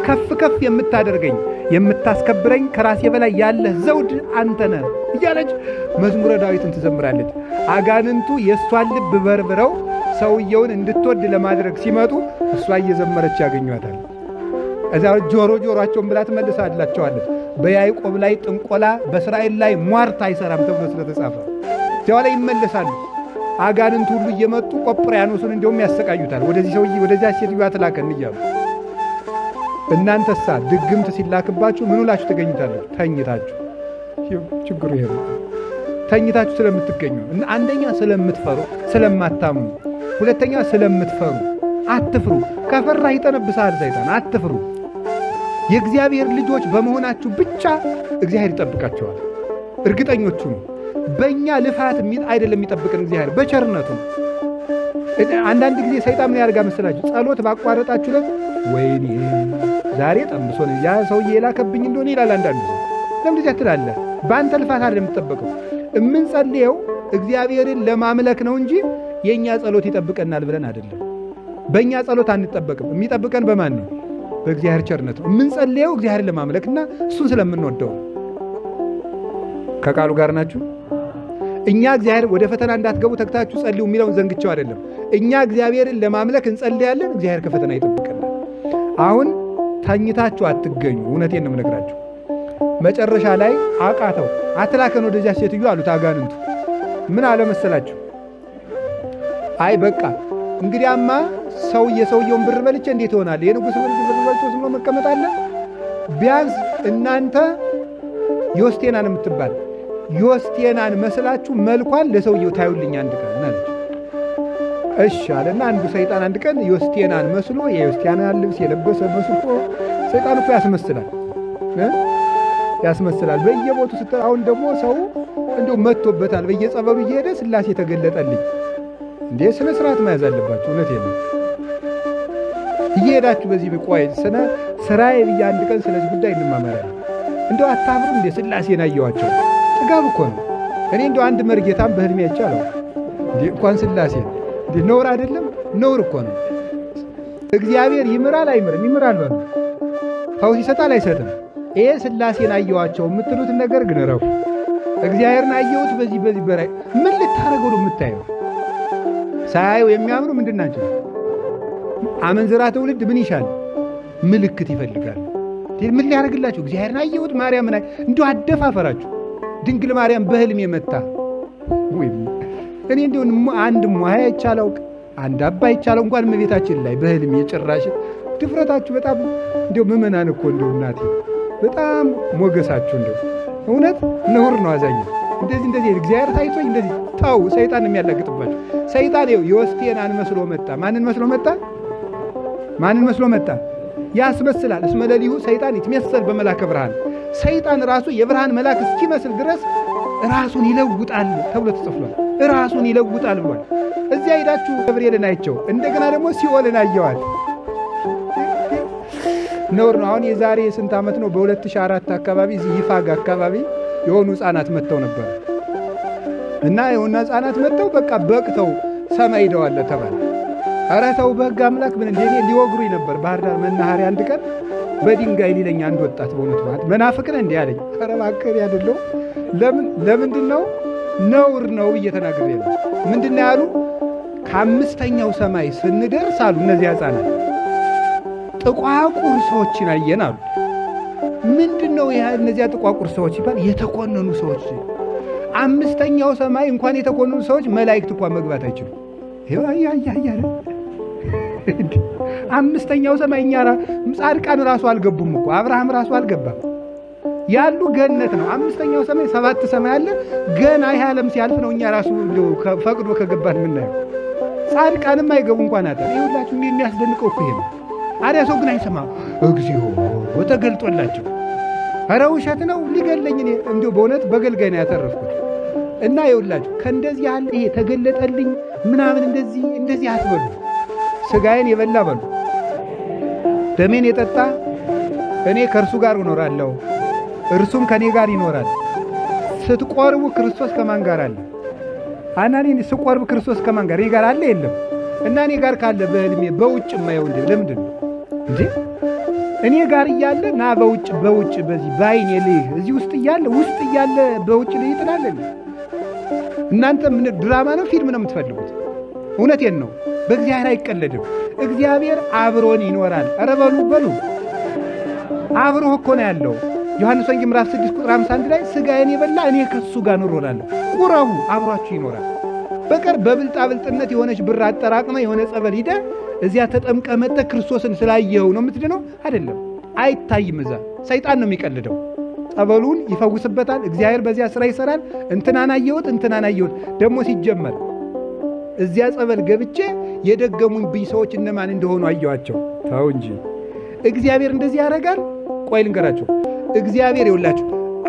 ከፍ ከፍ የምታደርገኝ የምታስከብረኝ ከራሴ በላይ ያለህ ዘውድ አንተ ነህ እያለች መዝሙረ ዳዊትን ትዘምራለች። አጋንንቱ የእሷን ልብ በርብረው ሰውየውን እንድትወድ ለማድረግ ሲመጡ እሷ እየዘመረች ያገኟታል። እዛ ጆሮአቸውን ብላ ትመልሳላቸዋለች። በያዕቆብ ላይ ጥንቆላ በእስራኤል ላይ ሟርት አይሰራም ተብሎ ስለተጻፈ እዚያው ላይ ይመለሳሉ። አጋንንት ሁሉ እየመጡ ቆጵርያኖስን እንዲሁም ያሰቃዩታል። ወደዚህ ሰውዬ ወደዚያ ሴትዮዋ ተላከን እያሉ። እናንተሳ ድግምት ሲላክባችሁ ምን ውላችሁ ትገኙታላችሁ? ተኝታችሁ። ችግሩ ይሄ ነው። ተኝታችሁ ስለምትገኙ፣ አንደኛ ስለምትፈሩ ስለማታምኑ፣ ሁለተኛ ስለምትፈሩ። አትፍሩ። ከፈራ ይጠነብሳል ሰይጣን። አትፍሩ። የእግዚአብሔር ልጆች በመሆናችሁ ብቻ እግዚአብሔር ይጠብቃቸዋል። እርግጠኞቹ ነው። በእኛ ልፋት አይደለም የሚጠብቅን እግዚአብሔር በቸርነቱ ነው። አንዳንድ ጊዜ ሰይጣን ምን ያደርጋ መስላችሁ? ጸሎት ባቋረጣችሁ ለት ወይኔ ዛሬ ጠምሶን ያ ሰውዬ የላከብኝ እንደሆነ ይላል አንዳንዱ ሰው። ለምን እንደዚያ ትላለህ? በአንተ ልፋት አይደለም የምትጠብቀው። የምንጸልየው እግዚአብሔርን ለማምለክ ነው እንጂ የእኛ ጸሎት ይጠብቀናል ብለን አይደለም። በእኛ ጸሎት አንጠበቅም። የሚጠብቀን በማን ነው? በእግዚአብሔር ቸርነት ነው። የምንጸልየው እግዚአብሔርን ለማምለክና እሱን ስለምንወደው። ከቃሉ ጋር ናችሁ? እኛ እግዚአብሔር ወደ ፈተና እንዳትገቡ ተግታችሁ ጸልዩ የሚለውን ዘንግቸው አይደለም። እኛ እግዚአብሔርን ለማምለክ እንጸልያለን፣ እግዚአብሔር ከፈተና ይጠብቀናል። አሁን ተኝታችሁ አትገኙ። እውነቴን ነው የምነግራችሁ። መጨረሻ ላይ አቃተው። አትላከን ወደዚያ ሴትዮ አሉት አጋንንቱ። ምን አለ መሰላችሁ? አይ በቃ እንግዲያማ የሰውየውን ብር በልቼ እንዴት ይሆናል? የንጉሥ ብር በልቶ ዝም ብሎ መቀመጥ አለ? ቢያንስ እናንተ ዮስቴናን የምትባል ዮስቴናን መስላችሁ መልኳን ለሰውየው ታዩልኝ አንድ ቀን አለች። እሺ አለና አንዱ ሰይጣን አንድ ቀን ዮስቴናን መስሎ የዮስቴናን ልብስ የለበሰ መስሎ ሰይጣን እኮ ያስመስላል በየቦቱ ስትል። አሁን ደግሞ ሰው እንደው መጥቶበታል። በየጸበሉ እየሄደ ሥላሴ ተገለጠልኝ እንዴ! ስነ ስርዓት መያዝ አለባችሁ። እውነቴን ነው። እየሄዳችሁ በዚህ ቆይ ስራዬ ብዬ አንድ ቀን ስለዚህ ጉዳይ እንማመራለን። እንደው አታፍሩም እንዴ? ሥላሴን አየኋቸው። ጥጋብ እኮ ነው። እኔ እንደው አንድ መርጌታም በህልሜ አይቻለሁ እንዴ! እንኳን ሥላሴ እንዴ! ነውር አይደለም? ነውር እኮ ነው። እግዚአብሔር ይምራል አይምርም? ይምራል በሉ። ፈውስ ይሰጣል አይሰጥም? ይሄ ሥላሴን አየዋቸው የምትሉትን ነገር ግን ረፉ። እግዚአብሔርን አየሁት በዚህ በራይ ምን ልታደርገው ነው የምታየው? ሳያዩ የሚያምኑ ምንድን ናቸው? አመንዝራ ትውልድ ምን ይሻል? ምልክት ይፈልጋል። ምን ሊያደርግላችሁ? እግዚአብሔርን አየሁት ማርያምን እንዲሁ አደፋፈራችሁ። ድንግል ማርያም በህልም የመጣ ወይም እኔ እንዲሁ አንድ ሙሃያ ይቻላል አንድ አባ ይቻላል እንኳን እመቤታችን ላይ በህልም የጭራሽ ድፍረታችሁ በጣም እንዲሁ ምእመናን እኮ እንዲሁ እናቴ በጣም ሞገሳችሁ እንዲሁ እውነት ነውር ነው። አዛኝ እንደዚህ እግዚአብሔር ታይቶኝ እንደዚህ ታው ሰይጣን የሚያላግጥባችሁ ሰይጣን ዮስቴናን መስሎ መጣ። ማንን መስሎ መጣ? ያስመስላል። እስመ ሌሊሁ ሰይጣን ይትመሰል በመላከ ብርሃን። ሰይጣን ራሱ የብርሃን መልአክ እስኪመስል ድረስ ራሱን ይለውጣል ተብሎ ተጽፏል። ራሱን ይለውጣል ብሏል። እዚያ ሄዳችሁ ገብርኤልን አይቸው እንደገና ደግሞ ሲኦልን አየዋት። ነውር ነው። አሁን የዛሬ ስንት ዓመት ነው? በ2004 አካባቢ እዚህ ይፋግ አካባቢ የሆኑ ሕፃናት መጥተው ነበር እና የሆኑ ሕፃናት መጥተው በቃ በቅተው ሰማይ ሄደዋል ተባለ። ኧረ ተው በሕግ አምላክ ምን እንደ ሊወግሩኝ ነበር። ባህር ዳር መናኸሪያ አንድ ቀን በድንጋይ ሊለኝ አንድ ወጣት በእውነት ማለት መናፍቅ ነህ እንዲህ አለኝ። ኧረ እባክህ ያደለው ለምንድን ነው ነውር ነው ብዬ ተናግሬ ነው። ምንድን ነው ያሉ? ከአምስተኛው ሰማይ ስንደርስ አሉ እነዚያ ሕፃናት ጥቋቁር ሰዎችን አየን አሉ። ምንድን ነው እነዚያ ጥቋቁር ሰዎች ይባል? የተኮነኑ ሰዎች። አምስተኛው ሰማይ እንኳን የተኮነኑ ሰዎች መላእክት እንኳን መግባት አይችሉም። አምስተኛው ሰማይ እኛ ጻድቃን ራሱ አልገቡም እኮ አብርሃም ራሱ አልገባም። ያሉ ገነት ነው። አምስተኛው ሰማይ 7 ሰማይ አለ። ገና ይህ ዓለም ሲያልፍ ነው እኛ ራሱ ፈቅዶ ከገባን የምናየው። ጻድቃንም አይገቡ እንኳን አጣ። ይኸውላችሁ የሚያስደንቀው እኮ ይሄ ነው። አዲያ ሰው ግን አይሰማም። እግዚኦ ተገልጦላቸው ኧረ ውሸት ነው ሊገለኝ እኔ እንዲሁ በእውነት በገልጋይ ነው ያተረፍኩት። እና ይኸውላችሁ ከእንደዚህ ያለ ይሄ ተገለጠልኝ ምናምን እንደዚህ አትበሉ። ሥጋዬን የበላ በሉ ደሜን የጠጣ እኔ ከእርሱ ጋር እኖራለሁ እርሱም ከኔ ጋር ይኖራል። ስትቆርቡ ክርስቶስ ከማን ጋር አለ? አናኔ ስቆርብ ክርስቶስ ከማን ጋር? እኔ ጋር አለ የለም? እና እኔ ጋር ካለ በህልሜ በውጭ የማየው ለምንድን ነው እንዴ? እኔ ጋር እያለ ና በውጭ በዚህ በአይኔ ልይህ እዚህ ውስጥ እያለ በውጭ ልይ ትላለህ። እናንተ ምን ድራማ ነው ፊልም ነው የምትፈልጉት? እውነቴን ነው። በእግዚአብሔር አይቀለድም። እግዚአብሔር አብሮን ይኖራል። ኧረ በሉ አብሮህ እኮ ነው ያለው። ዮሐንስ ወንጌል ምዕራፍ 6 ቁጥር 51 ላይ ሥጋዬን የበላ እኔ ከሱ ጋር እኖራለሁ። ቁረቡ፣ አብሯችሁ ይኖራል። በቀር በብልጣብልጥነት የሆነች ብር አጠራቅመ የሆነ ጸበል ሂደ እዚያ ተጠምቀ መጠ ክርስቶስን ስላየኸው ነው የምትድነው አይደለም። አይታይም። እዛ ሰይጣን ነው የሚቀልደው። ጸበሉን ይፈውስበታል። እግዚአብሔር በዚያ ሥራ ይሰራል። እንትናን አየሁት ደግሞ ሲጀመር እዚያ ጸበል ገብቼ የደገሙብኝ ሰዎች እነማን እንደሆኑ አየኋቸው። ተው እንጂ እግዚአብሔር እንደዚህ ያደርጋል። ቆይ ልንገራችሁ። እግዚአብሔር ይውላችሁ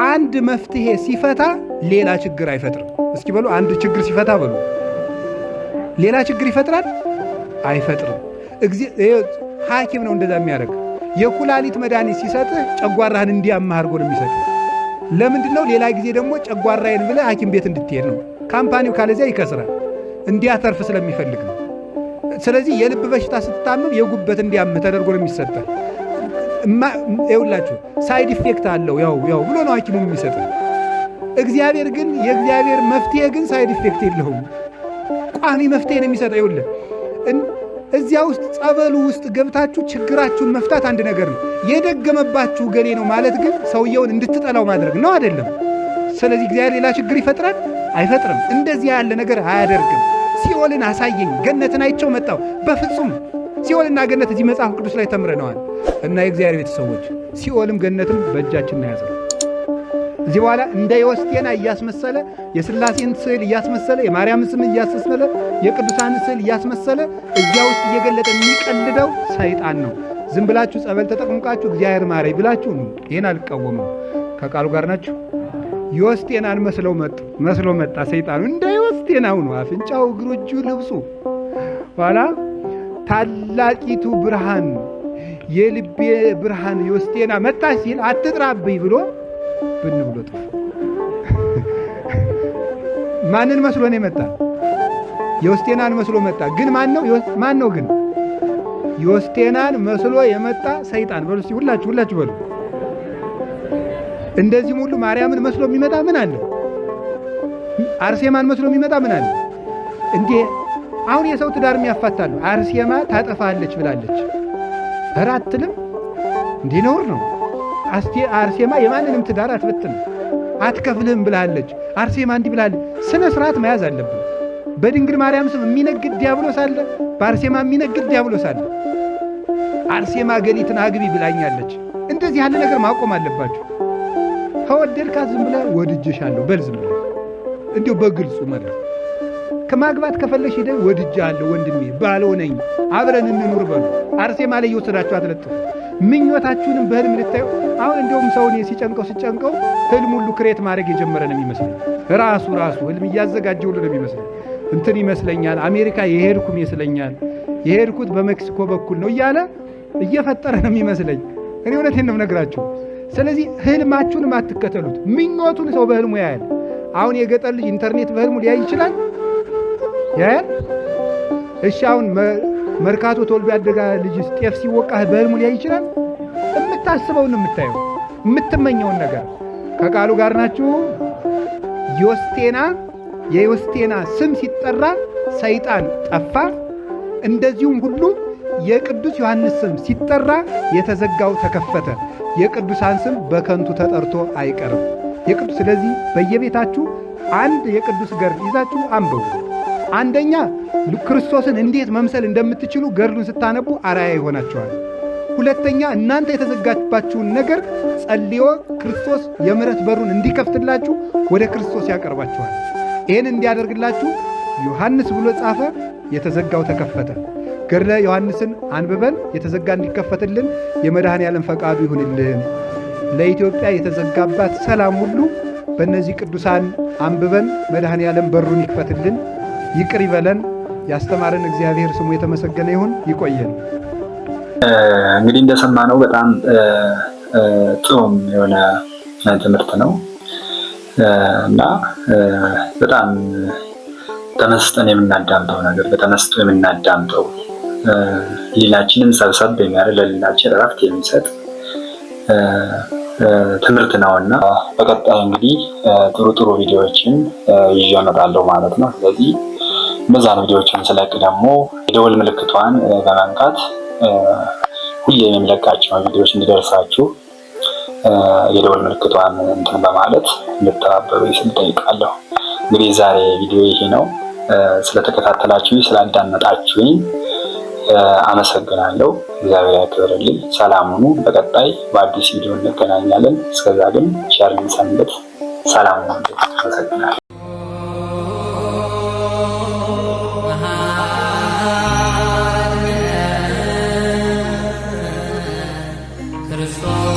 አንድ መፍትሄ ሲፈታ ሌላ ችግር አይፈጥርም። እስኪ በሉ አንድ ችግር ሲፈታ በሉ ሌላ ችግር ይፈጥራል? አይፈጥርም። ሐኪም ነው እንደዛ የሚያደርግ። የኩላሊት መድኃኒት ሲሰጥህ ጨጓራህን እንዲያምህ አድርጎ ነው የሚሰጥህ። ለምንድን ነው? ሌላ ጊዜ ደግሞ ጨጓራዬን ብለህ ሐኪም ቤት እንድትሄድ ነው። ካምፓኒው ካለዚያ ይከስራል። እንዲያተርፍ ስለሚፈልግ ነው። ስለዚህ የልብ በሽታ ስትታመም የጉበት እንዲያምህ ተደርጎ ነው የሚሰጠህ። ይኸውላችሁ ሳይድ ኢፌክት አለው ያው ብሎ ነው ሐኪሙ የሚሰጠው። እግዚአብሔር ግን የእግዚአብሔር መፍትሄ ግን ሳይድ ኢፌክት የለውም። ቋሚ መፍትሄ ነው የሚሰጠው። ይኸውልህ እዚያ ውስጥ ጸበሉ ውስጥ ገብታችሁ ችግራችሁን መፍታት አንድ ነገር ነው። የደገመባችሁ ገሌ ነው ማለት ግን ሰውየውን እንድትጠላው ማድረግ ነው አይደለም። ስለዚህ እግዚአብሔር ሌላ ችግር ይፈጥራል? አይፈጥርም። እንደዚህ ያለ ነገር አያደርግም። ሲኦልን አሳየኝ፣ ገነትን አይቼው መጣሁ። በፍጹም ሲኦልና ገነት እዚህ መጽሐፍ ቅዱስ ላይ ተምረነዋል። እና የእግዚአብሔር ቤተሰቦች ሲኦልም ገነትም በእጃችን ነው ያዘው። እዚህ በኋላ እንደ ዮስቴና እያስመሰለ የሥላሴን ስዕል እያስመሰለ የማርያምን ስም እያስመሰለ የቅዱሳን ስዕል እያስመሰለ እዚያ ውስጥ እየገለጠ የሚቀልደው ሰይጣን ነው። ዝም ብላችሁ ጸበል ተጠቅሙቃችሁ እግዚአብሔር ማረኝ ብላችሁ ነው። ይሄን አልቃወምም። ከቃሉ ጋር ናችሁ። ዮስቴናን መስሎ መጣ ሰይጣኑ። እንደ ዮስቴናው ነው አፍንጫው፣ እግሩ፣ እጁ፣ ልብሱ። ኋላ ታላቂቱ ብርሃን የልቤ ብርሃን ዮስቴና መጣች ሲል አትጥራብኝ ብሎ ብን ብሎ ጠፋ። ማንን መስሎ ነው የመጣ? ዮስቴናን መስሎ መጣ። ግን ማን ነው ግን? ዮስቴናን መስሎ የመጣ ሰይጣን በሉ እስቲ ሁላችሁ በሉ። እንደዚህም ሁሉ ማርያምን መስሎ የሚመጣ ምን አለ? አርሴማን መስሎ የሚመጣ ምን አለ? እንዴ አሁን የሰው ትዳር የሚያፋታሉ። አርሴማ ታጠፋለች ብላለች። ኧረ አትልም እንዴ? ነውር ነው። አርሴማ የማንንም ትዳር አትበትንም፣ አትከፍልህም ብላለች። አርሴማ እንዲህ ብላለች። ስነ ስርዓት መያዝ አለብን። በድንግል ማርያም ስም የሚነግድ ዲያብሎስ አለ፣ በአርሴማ የሚነግድ ዲያብሎስ አለ። አርሴማ ገሊትን አግቢ ብላኛለች። እንደዚህ ያለ ነገር ማቆም አለባችሁ። ከወደድካት ዝም ብለህ ወድጄሻለሁ በል፣ ዝም ብለህ እንዲሁ በግልጹ ማለት ከማግባት ከፈለሽ ሄደህ ወድጄሃለሁ ወንድሜ ባለው ነኝ አብረን እንኑር በሉ። አርሴማ ላይ እየወሰዳችሁ አትለጥፉ። ምኞታችሁንም በህልም ልታዩ። አሁን እንደውም ሰው እኔ ሲጨንቀው ህልም ሁሉ ክሬት ማድረግ የጀመረ ነው የሚመስለኝ። ራሱ ህልም እያዘጋጀው ነው የሚመስለኝ። እንትን ይመስለኛል አሜሪካ የሄድኩም ይመስለኛል፣ የሄድኩት በሜክሲኮ በኩል ነው እያለ እየፈጠረ ነው የሚመስለኝ። እኔ እውነቴን ነው የምነግራችሁ። ስለዚህ ህልማችሁንም አትከተሉት። ምኞቱን ሰው በህልሙ ያያል። አሁን የገጠር ልጅ ኢንተርኔት በህልሙ ሊያይ ይችላል፣ ያያል። እሺ አሁን መርካቶ ተወልዶ ያደጋ ልጅ ጤፍ ሲወቃህ በህልሙ ሊያይ ይችላል። የምታስበውን የምታየው የምትመኘውን ነገር ከቃሉ ጋር ናችሁ። የዮስቴና ስም ሲጠራ ሰይጣን ጠፋ። እንደዚሁም ሁሉ የቅዱስ ዮሐንስ ስም ሲጠራ የተዘጋው ተከፈተ። የቅዱሳን ስም በከንቱ ተጠርቶ አይቀርም። ስለዚህ በየቤታችሁ አንድ የቅዱስ ገድል ይዛችሁ አንብቡ። አንደኛ ክርስቶስን እንዴት መምሰል እንደምትችሉ ገድሉን ስታነቡ አርአያ ይሆናችኋል። ሁለተኛ እናንተ የተዘጋባችሁን ነገር ጸልዮ ክርስቶስ የምሕረት በሩን እንዲከፍትላችሁ ወደ ክርስቶስ ያቀርባችኋል። ይህን እንዲያደርግላችሁ ዮሐንስ ብሎ ጻፈ፣ የተዘጋው ተከፈተ። ገድለ ዮሐንስን አንብበን የተዘጋ እንዲከፈትልን የመድኃኔዓለም ፈቃዱ ይሁንልን። ለኢትዮጵያ የተዘጋባት ሰላም ሁሉ በእነዚህ ቅዱሳን አንብበን መድኃኔዓለም በሩን ይክፈትልን፣ ይቅር ይበለን። ያስተማረን እግዚአብሔር ስሙ የተመሰገነ ይሁን። ይቆየን። እንግዲህ እንደሰማነው በጣም ጥሩም የሆነ ትምህርት ነው እና በጣም ተመስጠን የምናዳምጠው ነገር በተመስጦ የምናዳምጠው ሊናችንን ሰብሰብ የሚያደርግ ለሊናችን እረፍት የሚሰጥ ትምህርት ነውና በቀጣይ እንግዲህ ጥሩ ቪዲዮዎችን ይዤ እመጣለሁ ማለት ነው። ስለዚህ እነዛን ቪዲዮዎችን ስለቅ ደግሞ የደወል ምልክቷን በመንካት ሁሌ የሚለቃቸው ቪዲዮዎች እንዲደርሳችሁ የደወል ምልክቷን እንትን በማለት እንድትተባበሩ ስል ጠይቃለሁ። እንግዲህ ዛሬ ቪዲዮ ይሄ ነው። ስለተከታተላችሁኝ ስላዳመጣችሁኝ አመሰግናለሁ። እግዚአብሔር ያክብርልኝ። ሰላም ሁኑ። በቀጣይ በአዲስ ቪዲዮ እንገናኛለን። እስከዛ ግን ቸር ሰንብቱ። ሰላም ሁኑ። አመሰግናለሁ። Christos